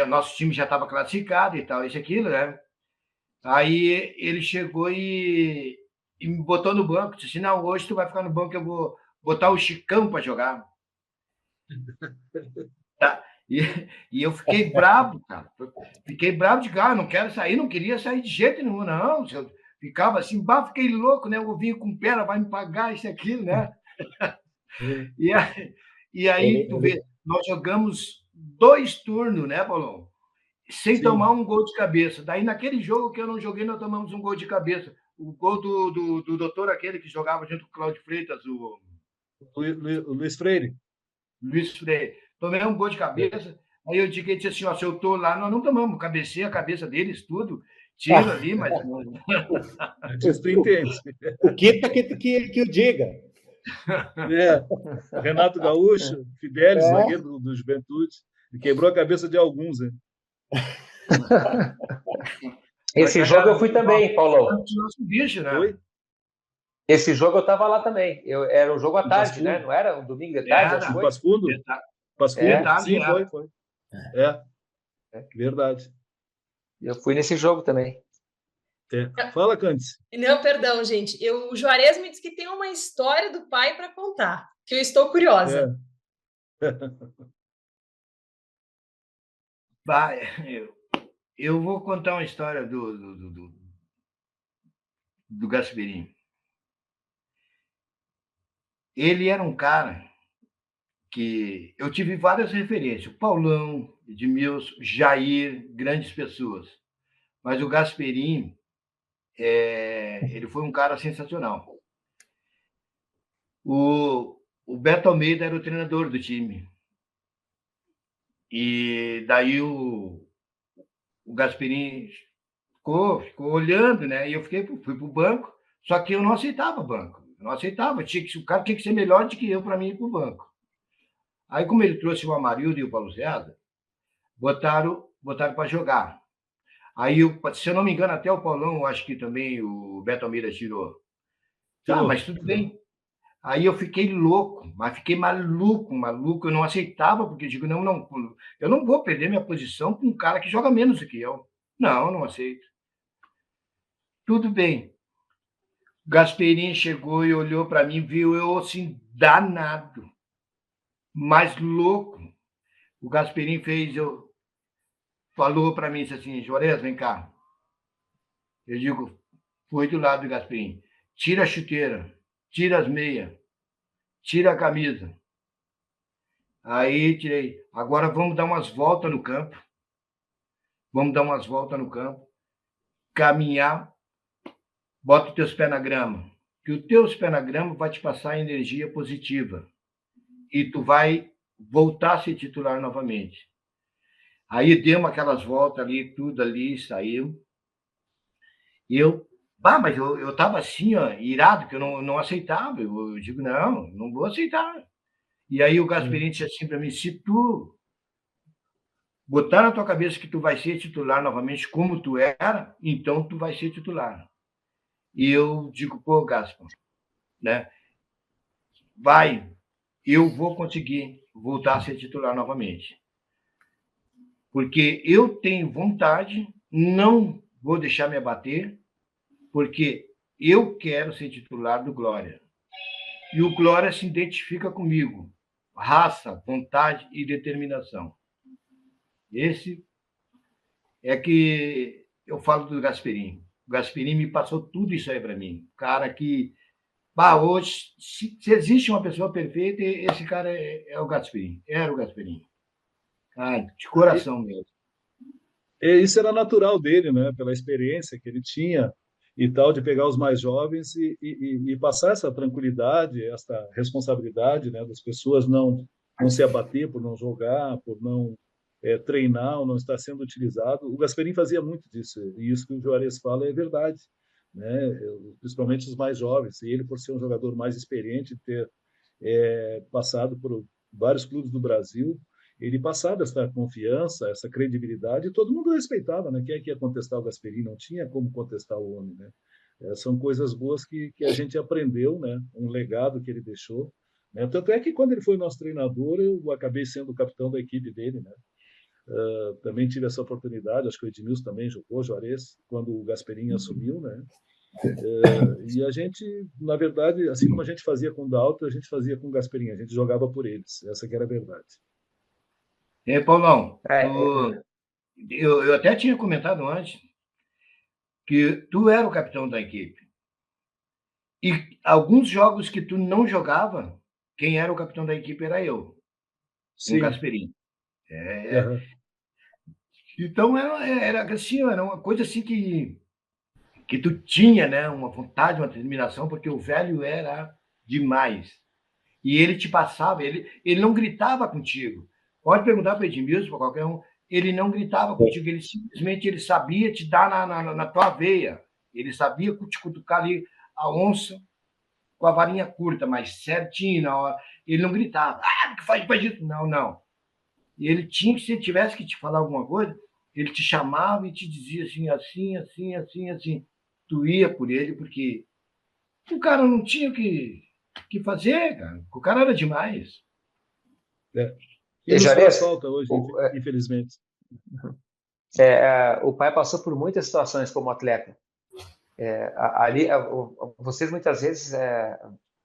nosso time já estava classificado e tal, isso aquilo, né? Aí ele chegou e me botou no banco, disse assim, não, hoje tu vai ficar no banco, eu vou botar o Chicão para jogar. Tá? E eu fiquei bravo, cara. Fiquei bravo de cara, não quero sair, não queria sair de jeito nenhum, não. Eu ficava assim, fiquei louco, né? Eu vinha com pena, vai me pagar isso aqui, né? E aí tu vê, nós jogamos 2 turnos, né, Paulão? Sem tomar um gol de cabeça. Daí, naquele jogo que eu não joguei, nós tomamos um gol de cabeça. O gol do doutor, aquele que jogava junto com o Cláudio Freitas, o Luiz Freire. Luiz Freire. Tomei um gol de cabeça. Aí eu disse assim, ó, se eu tô lá, nós não tomamos. Cabecei a cabeça deles, tudo. Tiro ali, mas... Tu entende. O Kita que o diga. Renato Gaúcho, Fidelis, zagueiro do Juventude. E quebrou a cabeça de alguns, hein? Esse jogo eu fui também, Paulo. Nosso bicho, né? Foi? Esse jogo eu estava lá também. Era um jogo à tarde, né? Não era um domingo de tarde? Acho que foi. Passo Fundo? Passo Fundo? Sim, foi. Verdade. Eu fui nesse jogo também. Fala, Candice. Não, perdão, gente. O Juarez me disse que tem uma história do pai para contar, que eu estou curiosa. Eu vou contar uma história do Gasperini. Ele era um cara que eu tive várias referências. Paulão, Edmilson, Jair, grandes pessoas. Mas o Gasperini, ele foi um cara sensacional. O Beto Almeida era o treinador do time. E daí o Gasperini ficou olhando, né? E eu fui para o banco, só que eu não aceitava banco. Eu não aceitava. O cara tinha que ser melhor do que eu para mim ir para o banco. Aí, como ele trouxe o Amarildo e o Paulo César, botaram para jogar. Aí, se eu não me engano, até o Paulão, eu acho que também o Beto Almeida tirou. Mas tudo bem. Aí eu fiquei louco, mas fiquei maluco. Eu não aceitava, porque eu digo, eu não vou perder minha posição com um cara que joga menos do que eu. Não aceito. Tudo bem. O Gasperini chegou e olhou para mim, viu eu assim, danado, mais louco. O Gasperini falou para mim assim, Juarez, vem cá. Eu digo, foi do lado do Gasperini. Tira a chuteira, tira as meias, tira a camisa. Aí tirei. Agora vamos dar umas voltas no campo. Vamos dar umas voltas no campo. Caminhar. Bota os teus pés na grama. Que os teus pés na grama vai te passar energia positiva. E tu vai voltar a ser titular novamente. Aí demos aquelas voltas ali, tudo ali, saiu. E mas eu estava assim, ó, irado, que eu não aceitava. Eu digo, não vou aceitar. E aí o Gasperini disse assim para mim, se tu botar na tua cabeça que tu vai ser titular novamente como tu era, então tu vai ser titular. E eu digo, pô, Gaspar, né? Eu vou conseguir voltar a ser titular novamente. Porque eu tenho vontade, não vou deixar me abater, porque eu quero ser titular do Glória. E o Glória se identifica comigo. Raça, vontade e determinação. Esse é que eu falo do Gasperini. O Gasperini me passou tudo isso aí para mim. Cara que, hoje, se existe uma pessoa perfeita, esse cara é o Gasperini. Era o Gasperini. De coração mesmo. E isso era natural dele, né? Pela experiência que ele tinha e tal, de pegar os mais jovens e passar essa tranquilidade, essa responsabilidade, né? Das pessoas não se abater por não jogar, por não treinar, ou não estar sendo utilizado. O Gasperini fazia muito disso, e isso que o Juarez fala é verdade, né? Principalmente os mais jovens. E ele, por ser um jogador mais experiente, ter passado por vários clubes do Brasil, ele passava essa confiança, essa credibilidade, e todo mundo respeitava, né? Quem é que ia contestar o Gasperini? Não tinha como contestar o homem, né? São coisas boas que a gente aprendeu, né? Um legado que ele deixou, né? Tanto é que quando ele foi nosso treinador, eu acabei sendo o capitão da equipe dele, né? Também tive essa oportunidade, acho que o Edmilson também jogou, Juarez, quando o Gasperini assumiu, né? E a gente, na verdade, assim como a gente fazia com o Dalton, a gente fazia com o Gasperini, a gente jogava por eles, essa que era a verdade. Paulão, eu até tinha comentado antes que tu era o capitão da equipe. E alguns jogos que tu não jogava, quem era o capitão da equipe era eu, com o Gasperini. Então era assim, era uma coisa assim que tu tinha, né, uma vontade, uma determinação, porque o velho era demais. E ele te passava, ele não gritava contigo. Pode perguntar para o Edmilson, para qualquer um, ele não gritava contigo, ele simplesmente sabia te dar na tua veia. Ele sabia te cutucar ali a onça com a varinha curta, mas certinho na hora. Ele não gritava, que faz isso. Não. E ele tinha que, se ele tivesse que te falar alguma coisa, ele te chamava e te dizia assim. Tu ia por ele, porque o cara não tinha o que fazer, cara. O cara era demais. E nos faz falta hoje, infelizmente. O pai passou por muitas situações como atleta. Vocês muitas vezes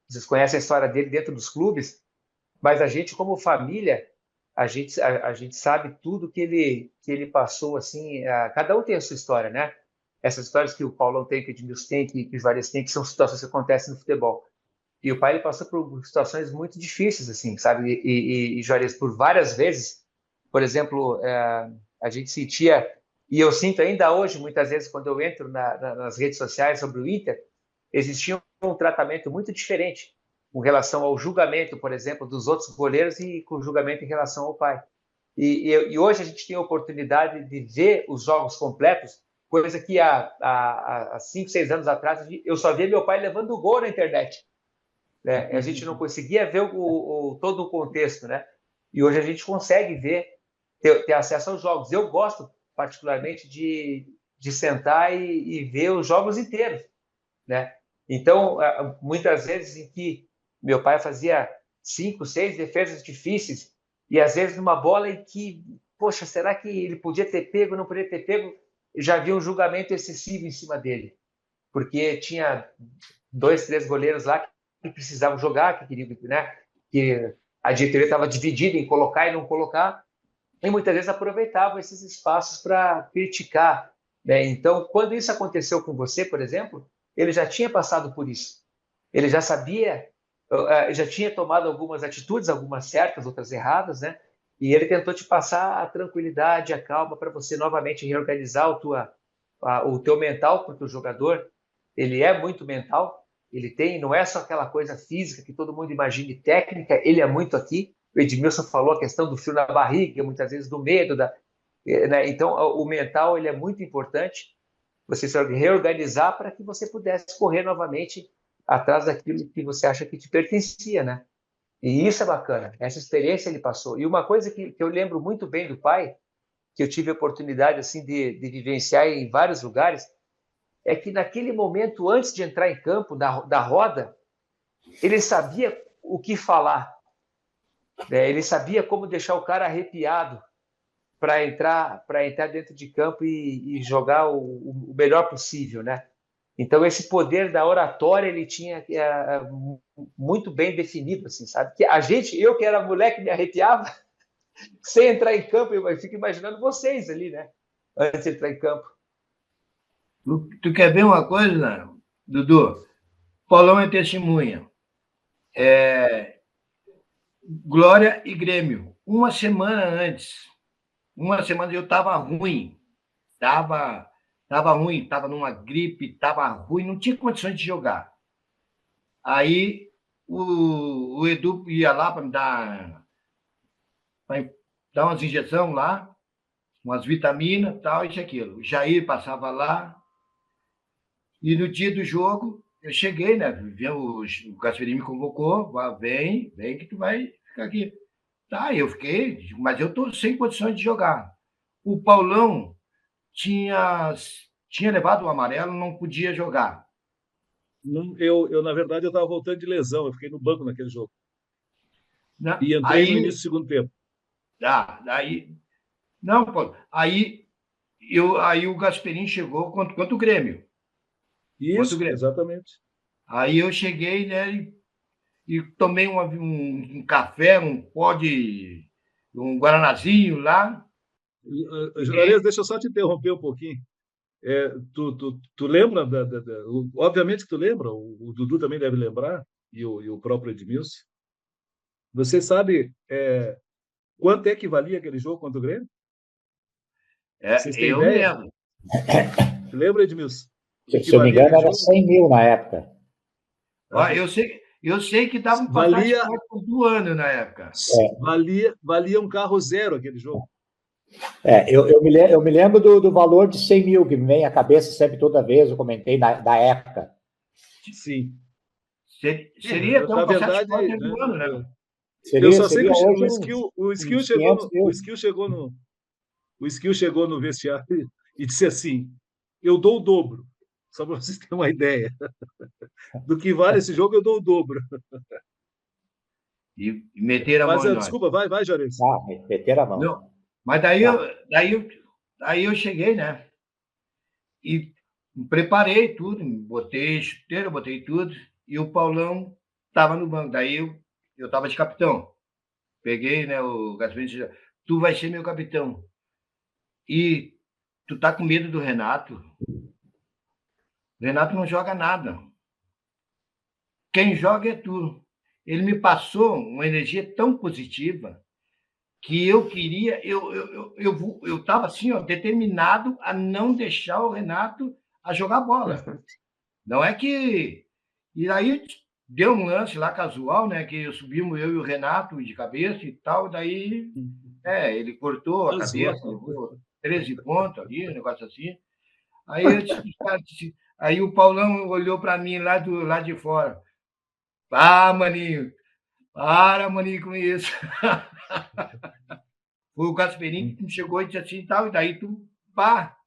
vocês conhecem a história dele dentro dos clubes, mas a gente como família a gente sabe tudo que ele passou, assim. Cada um tem a sua história, né? Essas histórias que o Paulão tem, que o Edmilson tem, que o Juarez tem, que são situações que acontecem no futebol. E o pai ele passou por situações muito difíceis, assim, sabe? E Juarez, por várias vezes, por exemplo, a gente sentia, e eu sinto ainda hoje, muitas vezes, quando eu entro nas redes sociais sobre o Inter, existia um tratamento muito diferente com relação ao julgamento, por exemplo, dos outros goleiros e com o julgamento em relação ao pai. E hoje a gente tem a oportunidade de ver os jogos completos, coisa que há 5, 6 anos atrás eu só via meu pai levando o gol na internet. Né? A gente não conseguia ver todo o contexto, né? E hoje a gente consegue ver, ter acesso aos jogos. Eu gosto particularmente de sentar e ver os jogos inteiros, né? Então, muitas vezes em que meu pai fazia 5, 6 defesas difíceis e às vezes numa bola em que, poxa, será que ele podia ter pego, não podia ter pego? Já havia um julgamento excessivo em cima dele. porque tinha 2, 3 goleiros lá que precisavam jogar, que queriam, né? Que a diretoria estava dividida em colocar e não colocar, e muitas vezes aproveitavam esses espaços para criticar, né? Então, quando isso aconteceu com você, por exemplo, ele já tinha passado por isso. Ele já sabia, já tinha tomado algumas atitudes, algumas certas, outras erradas, né? E ele tentou te passar a tranquilidade, a calma para você novamente reorganizar o teu mental, porque o jogador, ele é muito mental, ele tem, não é só aquela coisa física que todo mundo imagina, técnica, ele é muito aqui. O Edmilson falou a questão do frio na barriga, muitas vezes do medo, né? Então, o mental, ele é muito importante, você se reorganizar para que você pudesse correr novamente atrás daquilo que você acha que te pertencia, né? E isso é bacana, essa experiência ele passou. E uma coisa que eu lembro muito bem do pai, que eu tive a oportunidade assim de vivenciar em vários lugares, é que naquele momento, antes de entrar em campo, da roda, ele sabia o que falar, né? Ele sabia como deixar o cara arrepiado para entrar dentro de campo e jogar o melhor possível, né? Então esse poder da oratória ele tinha muito bem definido, assim, sabe? Que eu que era moleque me arrepiava sem entrar em campo, eu fico imaginando vocês ali, né? Antes de entrar em campo. Tu quer ver uma coisa, Dudu? Paulão é testemunha. Glória e Grêmio. Uma semana antes, eu estava ruim. Estava ruim, estava numa gripe, estava ruim, não tinha condições de jogar. Aí o Edu ia lá para me dar umas injeções lá, umas vitaminas, tal, isso e aquilo. O Jair passava lá, e no dia do jogo, eu cheguei, né? O Gasperini me convocou, vem que tu vai ficar aqui. Tá, eu fiquei, mas eu estou sem condições de jogar. O Paulão tinha levado o amarelo, não podia jogar. Na verdade, eu estava voltando de lesão, eu fiquei no banco naquele jogo. E entrei aí, no início do segundo tempo. Não, Paulo, aí o Gasperini chegou contra o Grêmio. Isso, Grêmio. Exatamente. Aí eu cheguei, né, e tomei um café, um guaranazinho lá. Juarez, deixa eu só te interromper um pouquinho. Tu lembra, obviamente que tu lembra, o Dudu também deve lembrar, e o próprio Edmilson. Você sabe quanto é que valia aquele jogo contra o Grêmio? Vocês têm eu ideia? lembro. Você lembra, Edmilson? Se eu me engano, era 100 mil na época. Eu sei que dava um passagem do ano na época. Valia um carro zero aquele jogo. Eu me lembro do valor de 100 mil, que me vem à cabeça sempre, toda vez, eu comentei da época. Sim. Seria até na verdade, do ano, né? Eu só sei que o Skill chegou no vestiário e disse assim: eu dou o dobro. Só para vocês terem uma ideia. Do que vale esse jogo, eu dou o dobro. E meteram a mão em nós. Desculpa, vai, Juarez. Meteram a mão. Não, mas daí eu cheguei, né? E preparei tudo, botei chuteira, botei tudo, e o Paulão estava no banco. Daí eu estava de capitão. Peguei, né, o Gasperini disse: tu vai ser meu capitão. E tu tá com medo do Renato? O Renato não joga nada. Quem joga é tu. Ele me passou uma energia tão positiva que eu queria, eu estava assim, ó, determinado a não deixar o Renato a jogar bola. Não é que... E aí deu um lance lá casual, né, que subimos eu e o Renato de cabeça e tal, daí ele cortou a cabeça, levou 13 pontos ali, um negócio assim. Aí o Paulão olhou para mim lá de fora. Maninho, para, maninho, com isso. Foi o Gasperini que chegou e disse assim, tal, e daí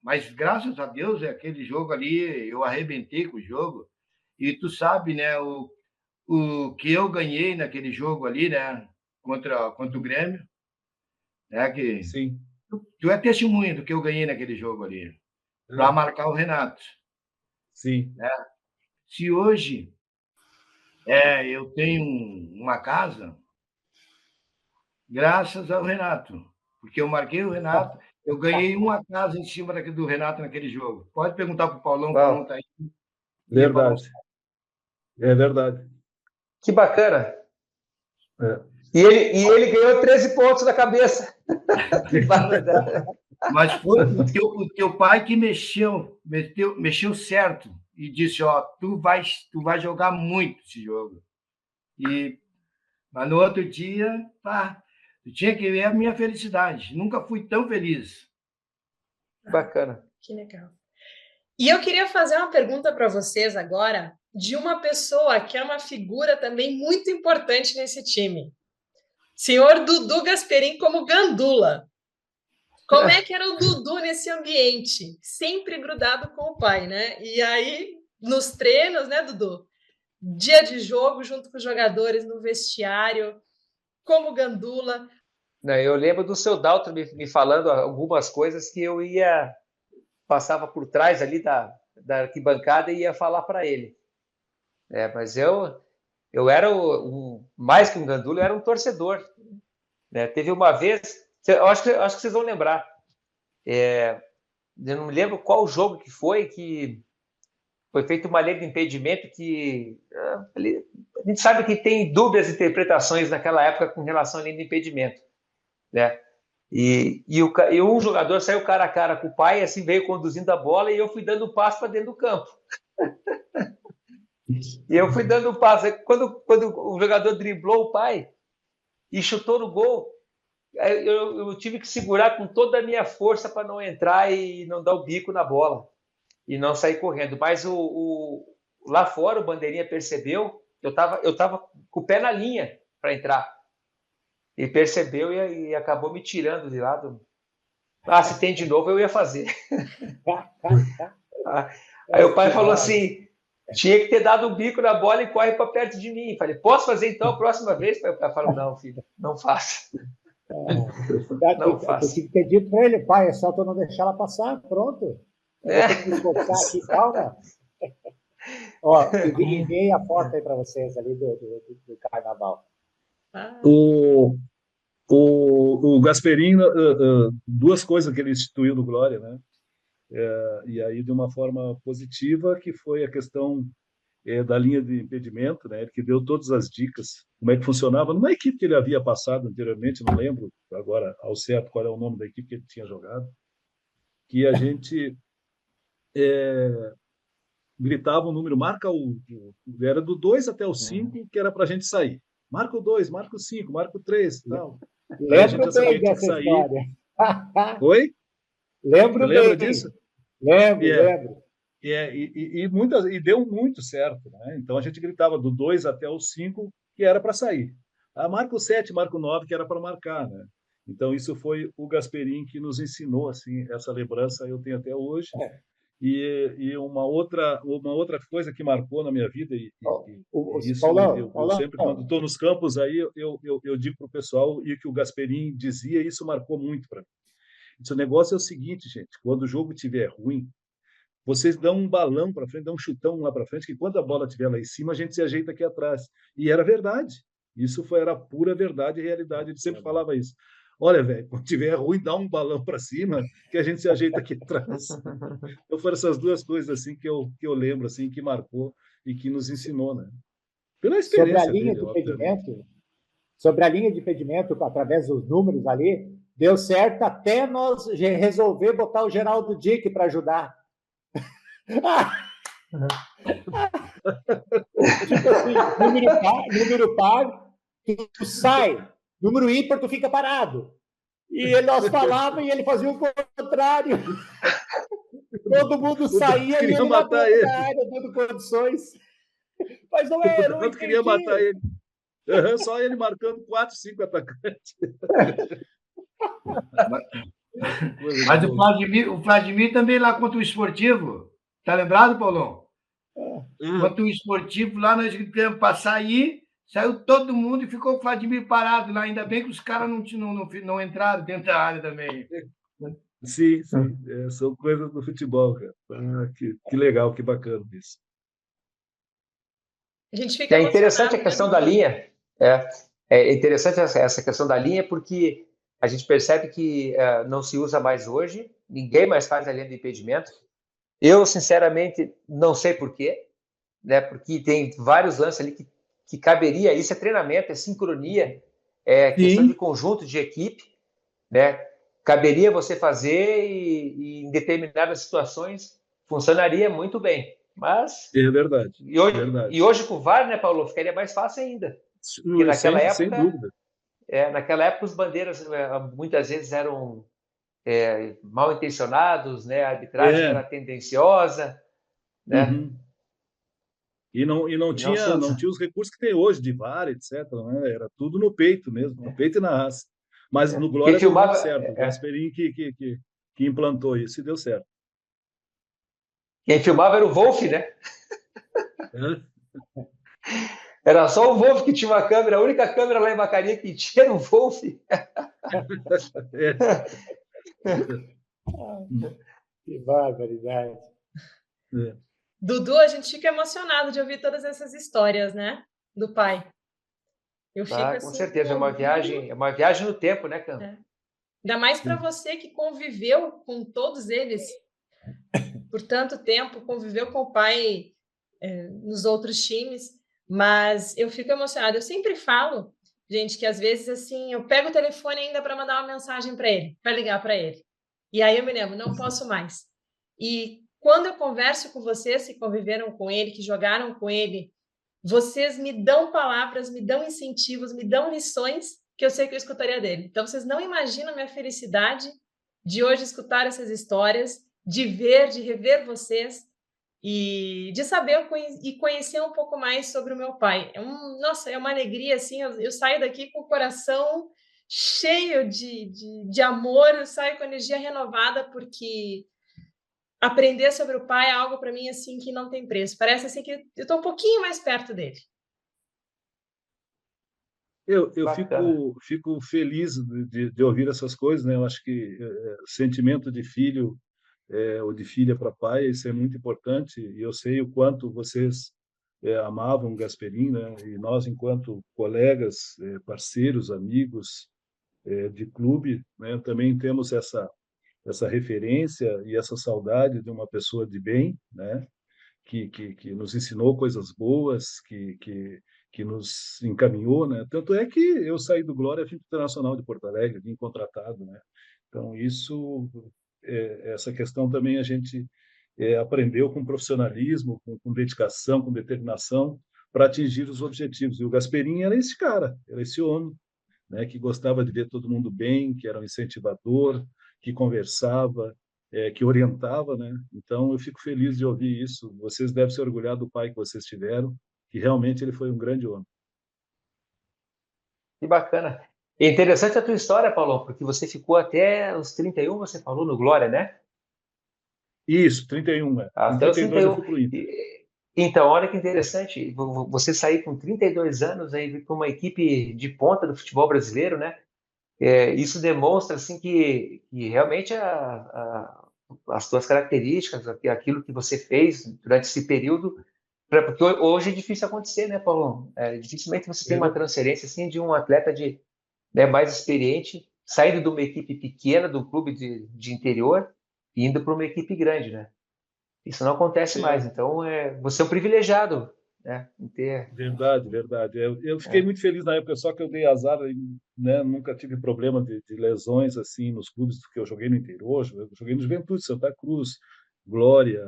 mas graças a Deus, aquele jogo ali, eu arrebentei com o jogo, e tu sabe, né, o que eu ganhei naquele jogo ali, né, contra o Grêmio, né, que Sim. Tu é testemunha do que eu ganhei naquele jogo ali, para marcar o Renato. Sim. Né? Se hoje eu tenho uma casa, graças ao Renato, porque eu marquei o Renato, eu ganhei uma casa em cima do Renato naquele jogo. Pode perguntar para o Paulão está aí. Verdade. É verdade. Que bacana. É. E ele ganhou 13 pontos na cabeça. Mas foi o teu pai que mexeu certo e disse, tu vai jogar muito esse jogo. Mas no outro dia, tu tinha que ver a minha felicidade. Nunca fui tão feliz. Bacana. Que legal. E eu queria fazer uma pergunta para vocês agora de uma pessoa que é uma figura também muito importante nesse time. Senhor Dudu Gasperim como gandula. Como é que era o Dudu nesse ambiente? Sempre grudado com o pai, né? E aí, nos treinos, né, Dudu? Dia de jogo, junto com os jogadores, no vestiário, como gandula. Eu lembro do seu Dalton me falando algumas coisas que eu passava por trás ali da arquibancada e ia falar para ele. Mas eu era mais que um gandula, eu era um torcedor. Teve uma vez, eu acho que vocês vão lembrar, eu não me lembro qual jogo que foi feita uma lei de impedimento que a gente sabe que tem dúbias interpretações naquela época com relação à lei de impedimento, né? E um jogador saiu cara a cara com o pai, assim, veio conduzindo a bola e eu fui dando um passo para dentro do campo. E eu fui dando um passo. Quando o jogador driblou o pai e chutou no gol, eu tive que segurar com toda a minha força para não entrar e não dar o bico na bola e não sair correndo. Mas lá fora o bandeirinha percebeu, eu tava com o pé na linha para entrar. E percebeu e acabou me tirando de lado. Se tem de novo, eu ia fazer. Aí o pai falou assim, tinha que ter dado um bico na bola e corre para perto de mim. Falei, posso fazer então a próxima vez? O pai falou, não, filho, não faça. Não faça. Eu tinha que ter dito para ele, pai, é só tu não deixar ela passar, pronto. Eu vou ter que me esforçar aqui, calma. Enviei a foto aí para vocês ali do carnaval. O Gasperim, duas coisas que ele instituiu no Glória, né? E aí de uma forma positiva, que foi a questão da linha de impedimento, né? Ele que deu todas as dicas, como é que funcionava, numa equipe que ele havia passado anteriormente, não lembro agora ao certo qual é o nome da equipe que ele tinha jogado, que a gente gritava um número, era do 2 até o 5, que era para a gente sair. Marca o 2, marca o 5, marca o 3, tal. Lembro bem dessa história. Oi? Lembro disso? Lembro. E deu muito certo, né? Então a gente gritava do 2 até o 5, que era para sair. Marca o 7, marca o 9, que era para marcar, né? Então isso foi o Gasperim que nos ensinou, assim, essa lembrança eu tenho até hoje. E uma outra coisa que marcou na minha vida, isso Paulão, eu sempre, quando estou nos campos, aí eu digo para o pessoal, e que o Gasperim dizia, isso marcou muito para mim. Esse negócio é o seguinte, gente, quando o jogo estiver ruim, vocês dão um balão para frente, dão um chutão lá para frente, que quando a bola estiver lá em cima, a gente se ajeita aqui atrás. E era verdade. Era pura verdade e realidade. Ele sempre falava isso. Olha, velho, quando tiver ruim, dá um balão para cima, que a gente se ajeita aqui atrás. Então foram essas duas coisas assim que eu lembro, assim, que marcou e que nos ensinou, né? Pela experiência sobre a linha de impedimento, através dos números ali, deu certo até nós resolver botar o Geraldo Dick para ajudar. Tipo assim, número par, tu sai. Número ímpar, tu fica parado. E nós falávamos e ele fazia o contrário. Todo mundo saía e ele matar ele na área, dando condições. Mas não era. Eu queria matar ele. Só ele marcando 4, 5 atacantes. Mas o Vladimir também lá contra o Esportivo. Tá lembrado, Paulão? Contra o Esportivo, lá nós gritamos para sair. Saiu todo mundo e ficou o Vladimir parado lá. Ainda bem que os caras não entraram dentro da área também. Sim, sim. São coisas do futebol, cara. Que legal, que bacana isso. A gente fica É interessante emocionado, a né, questão da Dudu? linha. É, é interessante essa questão da linha, porque a gente percebe que não se usa mais hoje, ninguém mais faz a linha de impedimento. Eu, sinceramente, não sei por quê, né? Porque tem vários lances ali que caberia. Isso é treinamento, é sincronia, é questão de Sim, conjunto, de equipe, né? Caberia você fazer e em determinadas situações funcionaria muito bem. Mas é verdade. e Verdade. hoje com o VAR, né, Paulo, ficaria mais fácil ainda. Porque Sem dúvida. naquela época os bandeiras muitas vezes eram mal intencionados, né? A arbitragem É. era tendenciosa, né? Uhum. E E não se não usa. tinha os recursos que tem hoje, de VAR, etc., né? Era tudo no peito mesmo, no peito e na raça. Mas no Quem Glória deu muito filmava, certo. O Gasperini que implantou isso e deu certo. quem filmava era o Wolf, né? É. Era só o Wolf que tinha uma câmera, a única câmera lá em Macaria que tinha era o Wolf. É. Que barbaridade. É. Dudu, a gente fica emocionado de ouvir todas essas histórias, né? Do pai. Eu fico Ah, com assim certeza, ouvindo, é uma viagem no tempo, né, Cam? né? Ainda mais para você que conviveu com todos eles por tanto tempo, conviveu com o pai nos outros times, mas eu fico emocionada. Eu sempre falo, gente, que às vezes assim, eu pego o telefone ainda para mandar uma mensagem para ele, para ligar para ele. E aí eu me lembro, não posso mais. E quando eu converso com vocês que conviveram com ele, que jogaram com ele, vocês me dão palavras, me dão incentivos, me dão lições que eu sei que eu escutaria dele. Então, vocês não imaginam a minha felicidade de hoje escutar essas histórias, de ver, de rever vocês e de saber e conhecer um pouco mais sobre o meu pai. Nossa, é uma alegria, assim, eu saio daqui com o coração cheio de amor, eu saio com energia renovada, porque aprender sobre o pai é algo para mim assim que não tem preço. Parece assim que eu estou um pouquinho mais perto dele. Eu Bacana. fico feliz de ouvir essas coisas, né? Eu acho que sentimento de filho ou de filha para pai, isso é muito importante. E eu sei o quanto vocês amavam o Gasperim, né? E nós, enquanto colegas, parceiros, amigos de clube, né? Também temos essa referência e essa saudade de uma pessoa de bem, né? Que nos ensinou coisas boas, que nos encaminhou, né? Tanto é que eu saí do Glória, fui internacional de Porto Alegre, vim contratado, né? Então isso, essa questão também a gente aprendeu com profissionalismo, com dedicação, com determinação para atingir os objetivos. E o Gasperini era esse cara, era esse homem, né, que gostava de ver todo mundo bem, que era um incentivador, que conversava, que orientava, né? Então eu fico feliz de ouvir isso. Vocês devem se orgulhar do pai que vocês tiveram, que realmente ele foi um grande homem. Que bacana. É interessante a tua história, Paulo, porque você ficou até os 31, você falou no Glória, né? Isso, 31, é. Com Até os 32 eu 31. fui para o Inter. Então, olha que interessante, você sair com 32 anos aí para uma equipe de ponta do futebol brasileiro, né? Isso demonstra assim que realmente as suas características, aquilo que você fez durante esse período, porque hoje é difícil acontecer, né, Paulo? Dificilmente você tem É uma verdade. transferência assim de um atleta né, mais experiente saindo de uma equipe pequena, do clube de interior, e indo para uma equipe grande, né? Isso não acontece mais. Então, você é um privilegiado, né, em ter. Verdade, verdade. Eu fiquei É, muito feliz na época, só que eu dei azar, né? Nunca tive problema de lesões assim nos clubes que eu joguei no interior. Eu joguei no Juventude, Santa Cruz, Glória,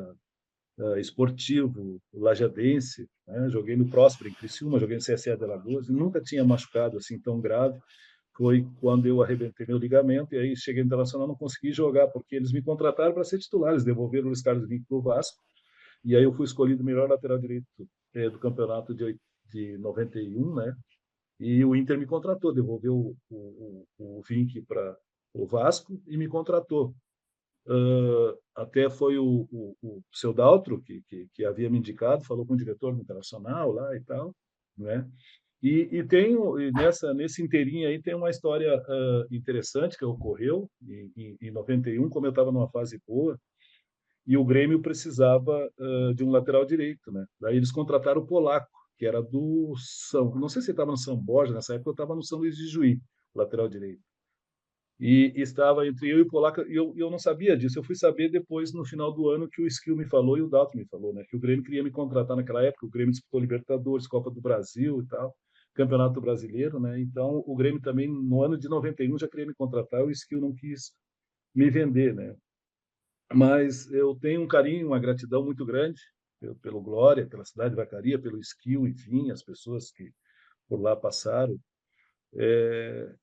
Esportivo, Lajadense, né? Joguei no Próspera, em Criciúma, joguei no CSA de Alagoas, e nunca tinha machucado assim tão grave. Foi quando eu arrebentei meu ligamento e aí cheguei no Internacional, não consegui jogar porque eles me contrataram para ser titular, eles devolveram o Luiz Carlos Vinck para o Vasco e aí eu fui escolhido o melhor lateral direito do campeonato de 91, né? E o Inter me contratou, devolveu o Vinck para o Vasco e me contratou. Até foi o seu Daltro que havia me indicado, falou com o diretor do Internacional lá e tal, né? Nesse inteirinho aí tem uma história interessante que ocorreu em 91, como eu estava numa fase boa, e o Grêmio precisava de um lateral direito, né? Daí eles contrataram o polaco, que era do São, não sei se ele estava no São Borja nessa época, eu estava no São Luís de Juí, lateral direito. E estava entre eu e o polaco, e eu não sabia disso. Eu fui saber depois, no final do ano, que o Skill me falou e o Dalton me falou, né? Que o Grêmio queria me contratar naquela época. O Grêmio disputou Libertadores, Copa do Brasil e tal, Campeonato Brasileiro, né? Então, o Grêmio também, no ano de 91, já queria me contratar. O Skill não quis me vender, né? Mas eu tenho um carinho, uma gratidão muito grande pelo Glória, pela cidade de Vacaria, pelo Skill, enfim, as pessoas que por lá passaram,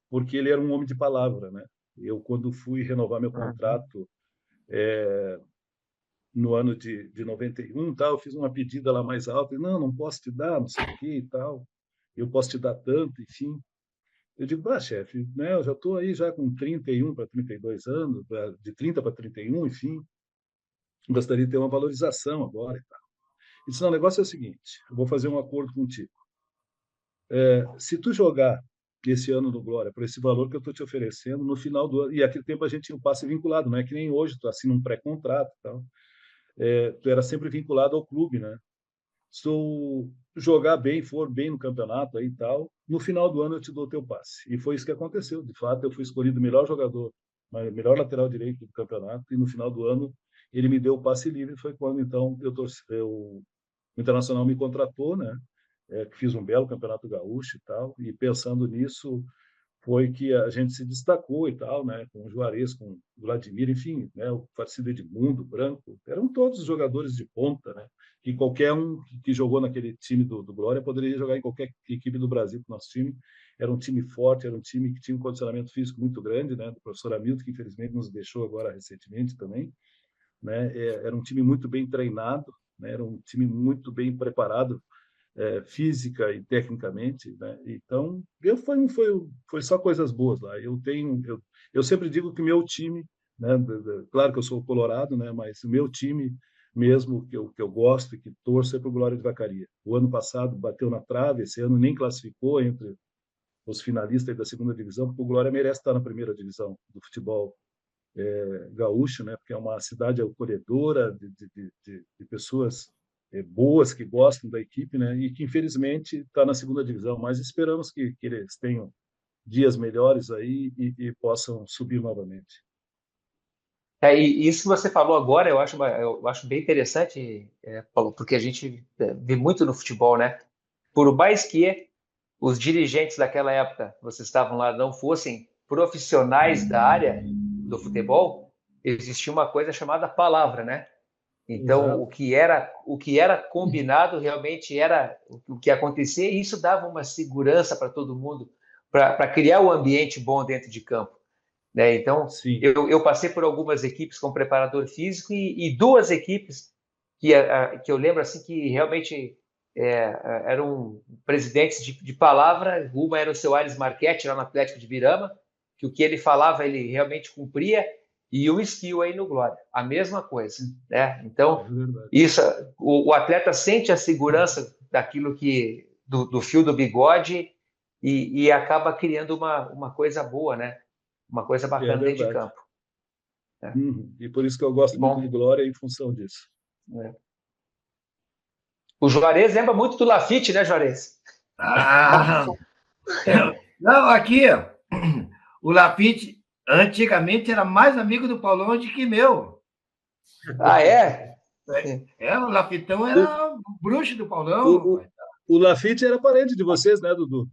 porque ele era um homem de palavra, né? Eu, quando fui renovar meu contrato no ano de 91, tal, eu fiz uma pedida lá mais alta, não posso te dar, não sei o que e tal, eu posso te dar tanto, enfim. Eu digo, chefe, né, eu já estou aí já com 31 para 32 anos, de 30 para 31, enfim, gostaria de ter uma valorização agora e tal. Ele disse, não, o negócio é o seguinte, eu vou fazer um acordo contigo. Se tu jogar esse ano no Glória por esse valor que eu estou te oferecendo, no final do ano, e aquele tempo a gente tinha um passe vinculado, não é que nem hoje, tu assina um pré-contrato e tal, tu era sempre vinculado ao clube, né? Se tu jogar bem, for bem no campeonato aí e tal, no final do ano eu te dou o teu passe. E foi isso que aconteceu. De fato, eu fui escolhido o melhor jogador, o melhor lateral direito do campeonato, e no final do ano ele me deu o passe livre. Foi quando, então, o Internacional me contratou, né? Fiz um belo campeonato gaúcho e tal, e pensando nisso, foi que a gente se destacou e tal, né? Com o Juarez, com o Vladimir, enfim, né? O falecido Edmundo, Branco, eram todos jogadores de ponta, né? Que qualquer um que jogou naquele time do Glória poderia jogar em qualquer equipe do Brasil. O nosso time era um time forte, era um time que tinha um condicionamento físico muito grande, né? Do professor Hamilton, que infelizmente nos deixou agora recentemente também, né? Era um time muito bem treinado, né? Era um time muito bem preparado física e tecnicamente, né? Então, foi só coisas boas lá. Eu sempre digo que meu time, né? Claro que eu sou colorado, né? Mas o meu time mesmo que eu gosto e que torço é para o Glória de Vacaria. O ano passado bateu na trave, esse ano nem classificou entre os finalistas da segunda divisão, porque o Glória merece estar na primeira divisão do futebol gaúcho, né? Porque é uma cidade acolhedora de pessoas boas que gostam da equipe, né? E que infelizmente está na segunda divisão, mas esperamos que eles tenham dias melhores aí e possam subir novamente. E isso que você falou agora, eu acho bem interessante, Paulo, porque a gente vê muito no futebol, né? Por mais que os dirigentes daquela época, vocês estavam lá, não fossem profissionais da área do futebol, existia uma coisa chamada palavra, né? Então, Exato. o que era combinado realmente era o que acontecia, e isso dava uma segurança para todo mundo, para criar um ambiente bom dentro de campo, né? Então, Sim. eu passei por algumas equipes como preparador físico e duas equipes que eu lembro assim que realmente eram presidentes de palavra. Uma era o seu Aires Marchetti, lá no Atlético de Birama, que o que ele falava ele realmente cumpria, e o Skill aí no Glória, a mesma coisa, né? Então, isso, o atleta sente a segurança daquilo do fio do bigode e acaba criando uma coisa boa, né? Uma coisa bacana dentro de campo. E por isso que eu gosto muito do Glória em função disso. O Juarez lembra muito do Lafite, né, Juarez? Não, aqui, o Lafite antigamente era mais amigo do Paulão do que meu. Ah, é? O Lafitão era o bruxo do Paulão. O Lafite era parente de vocês, né, Dudu?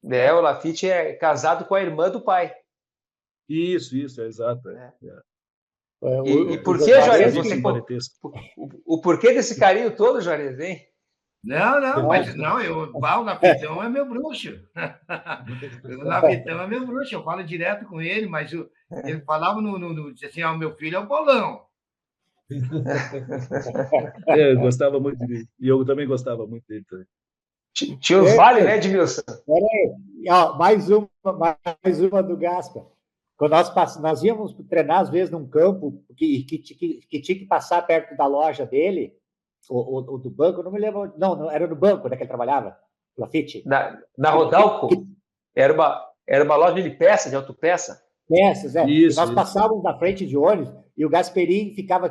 O Lafite é casado com a irmã do pai. Isso, é exato. E por que, Juarez? O porquê desse carinho todo, Juarez, hein? Não, mas não, o Lafitão é meu bruxo. O Lafitão é meu bruxo, eu falo direto com ele, mas ele falava assim, meu filho é o Paulão. Eu gostava muito dele. E eu também gostava muito dele também. Tinha os vale, né, Edmilson? Mais uma do Gaspa. Quando nós íamos treinar, às vezes, num campo que tinha que passar perto da loja dele, ou do banco, não me lembro. Não, era no banco, né, que ele trabalhava. Lafite. Na Rodalco, era uma loja de peças, de autopeça. Peças, é. Isso, e nós isso. passávamos na frente de ônibus e o Gasperini ficava...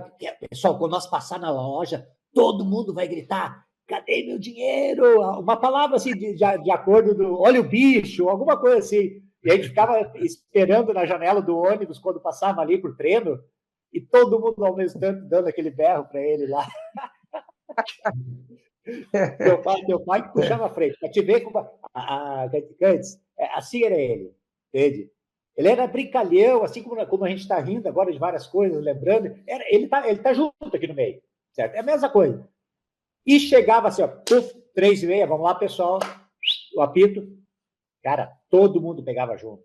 Pessoal, quando nós passar na loja, todo mundo vai gritar: cadê meu dinheiro? Uma palavra assim de acordo do... Olha o bicho, alguma coisa assim. E a gente ficava esperando na janela do ônibus quando passava ali por treino e todo mundo ao mesmo tempo dando aquele berro para ele lá. Teu pai que puxava a frente. Para te ver como antes, assim era ele, entende? Ele era brincalhão, assim como a gente está rindo agora de várias coisas, lembrando. Ele tá junto aqui no meio, certo? É a mesma coisa. E chegava assim, ó, 3h30, vamos lá, pessoal, o apito. Cara, todo mundo pegava junto.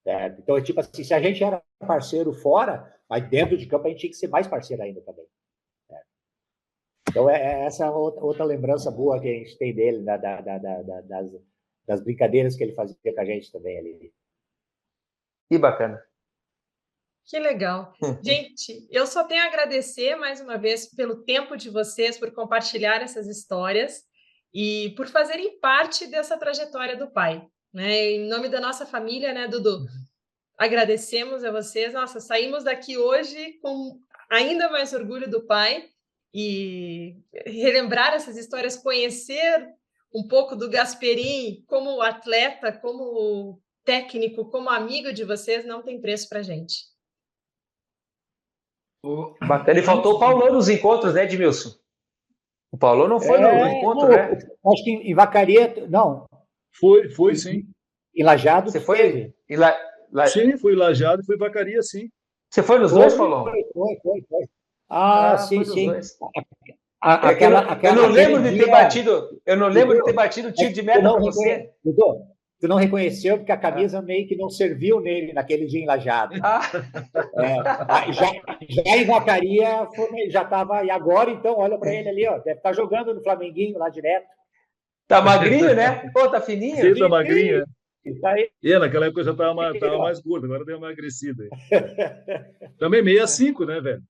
Certo? Então, tipo assim, se a gente era parceiro fora, mas dentro de campo a gente tinha que ser mais parceiro ainda também. Certo? Então, essa outra lembrança boa que a gente tem dele, das brincadeiras que ele fazia com a gente também ali. Que bacana. Que legal. Gente, eu só tenho a agradecer mais uma vez pelo tempo de vocês, por compartilhar essas histórias e por fazerem parte dessa trajetória do pai. Né? Em nome da nossa família, né, Dudu? Agradecemos a vocês. Nossa, saímos daqui hoje com ainda mais orgulho do pai e relembrar essas histórias, conhecer um pouco do Gasperini como atleta, como técnico, como amigo de vocês, não tem preço para a gente. Bacana. E faltou o Paulão nos encontros, né, Edmilson? O Paulão não foi no encontro, né? Acho que em Vacaria, não. Foi sim. Em Lajeado, você foi? Sim, fui em Lajeado e fui em Vacaria, sim. Você foi nos dois, Paulão? Foi. Sim. Dois. Eu não lembro de ter batido. Eu não lembro de ter batido o tiro de meta para você. Dudu, tu não reconheceu porque a camisa meio que não serviu nele naquele dia em Lajeado. Já em Vacaria já estava. E agora, então, olha para ele ali, ó, deve estar jogando no Flamenguinho lá direto. Tá magrinho, né? Pô, tá fininho. Sim, tá magrinho. Tá aí. Naquela época eu já estava mais gordo, agora deu uma emagrecida. Também 65, né, velho?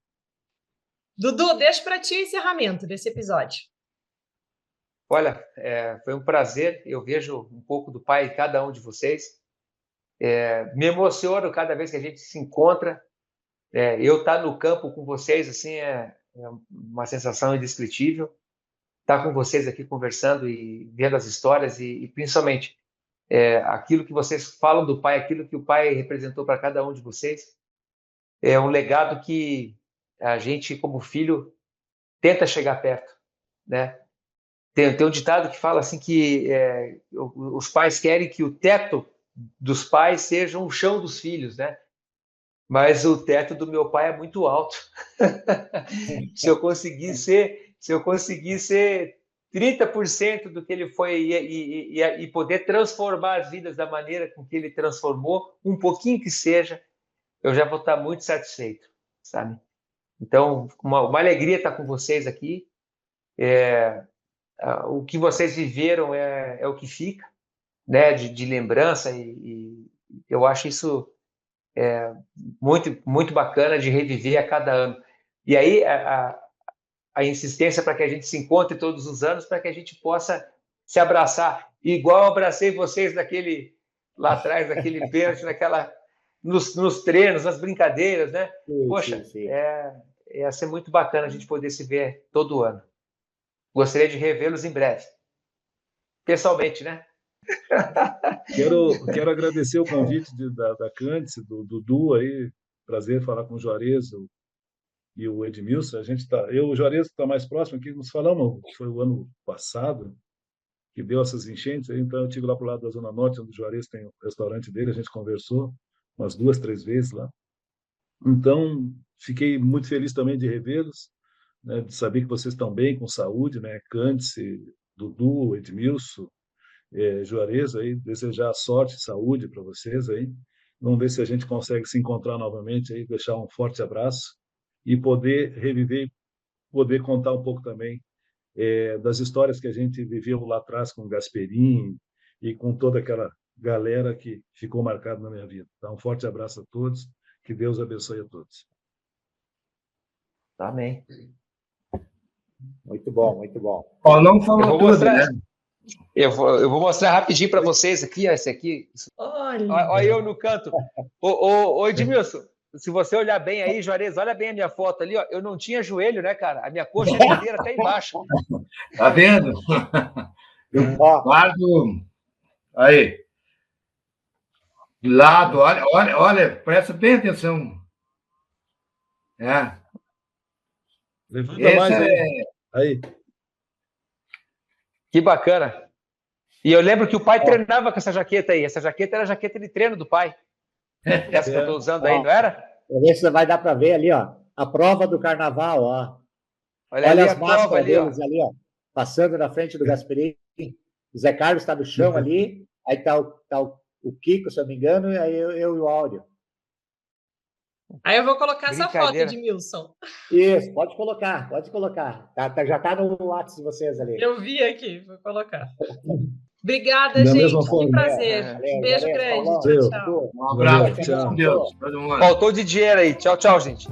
Dudu, deixa para ti o encerramento desse episódio. Olha, foi um prazer. Eu vejo um pouco do pai em cada um de vocês. Me emociono cada vez que a gente se encontra. Eu estar no campo com vocês assim é uma sensação indescritível. Estar com vocês aqui conversando e vendo as histórias e principalmente aquilo que vocês falam do pai, aquilo que o pai representou para cada um de vocês. É um legado que a gente, como filho, tenta chegar perto, né? Tem um ditado que fala assim que os pais querem que o teto dos pais seja o chão dos filhos, né? Mas o teto do meu pai é muito alto. Se eu conseguir ser 30% do que ele foi e poder transformar as vidas da maneira com que ele transformou, um pouquinho que seja, eu já vou estar muito satisfeito, sabe? Então, uma alegria estar com vocês aqui. O que vocês viveram é o que fica, né? De lembrança e eu acho isso muito, muito bacana de reviver a cada ano. E aí a insistência para que a gente se encontre todos os anos, para que a gente possa se abraçar, igual eu abracei vocês lá atrás, naquele pênalti, nos treinos, nas brincadeiras, né? Poxa, sim. Ia ser muito bacana a gente poder se ver todo ano. Gostaria de revê-los em breve. Pessoalmente, né? Quero agradecer o convite da Cândice, do Dudu aí. Prazer falar com o Juarez e o Edmilson. O Juarez está mais próximo aqui, nos falamos, foi o ano passado que deu essas enchentes, então eu estive lá para o lado da Zona Norte, onde o Juarez tem o restaurante dele, a gente conversou umas 2, 3 vezes lá. Então, fiquei muito feliz também de revê-los, né, de saber que vocês estão bem, com saúde, né? Cândice, Dudu, Edmilson, Juarez, aí, desejar sorte e saúde para vocês aí. Vamos ver se a gente consegue se encontrar novamente aí, deixar um forte abraço e poder reviver, poder contar um pouco também das histórias que a gente viveu lá atrás com o Gasperini e com toda aquela galera que ficou marcada na minha vida. Então, um forte abraço a todos, que Deus abençoe a todos. Amém. Muito bom, muito bom. Paulão falou tudo, né? Eu vou mostrar rapidinho para vocês aqui, ó, esse aqui. Olha eu no canto. Ô, Edmilson, se você olhar bem aí, Juarez, olha bem a minha foto ali, ó. Eu não tinha joelho, né, cara? A minha coxa inteira até embaixo. Tá vendo? Eu guardo. Aí. De lado, olha, presta bem atenção. Levanta mais aí. Que bacana. E eu lembro que o pai treinava com essa jaqueta aí. Essa jaqueta era a jaqueta de treino do pai. Essa que eu estou usando aí, não era? Vou ver se vai dar para ver ali, ó. A prova do carnaval, ó. Olha as máscaras deles ali, ó. Passando na frente do Gasperini. O Zé Carlos está no chão ali. Aí tá o Kiko, se eu não me engano, e aí eu e o Áureo. Aí eu vou colocar essa foto, Edmilson. Isso, pode colocar. Já tá no WhatsApp de vocês ali. Eu vi aqui, vou colocar. Obrigada, gente. Que prazer. Beijo grande. Tchau. Um abraço. Tchau. Todo mundo. Faltou de dinheiro aí. Tchau, gente.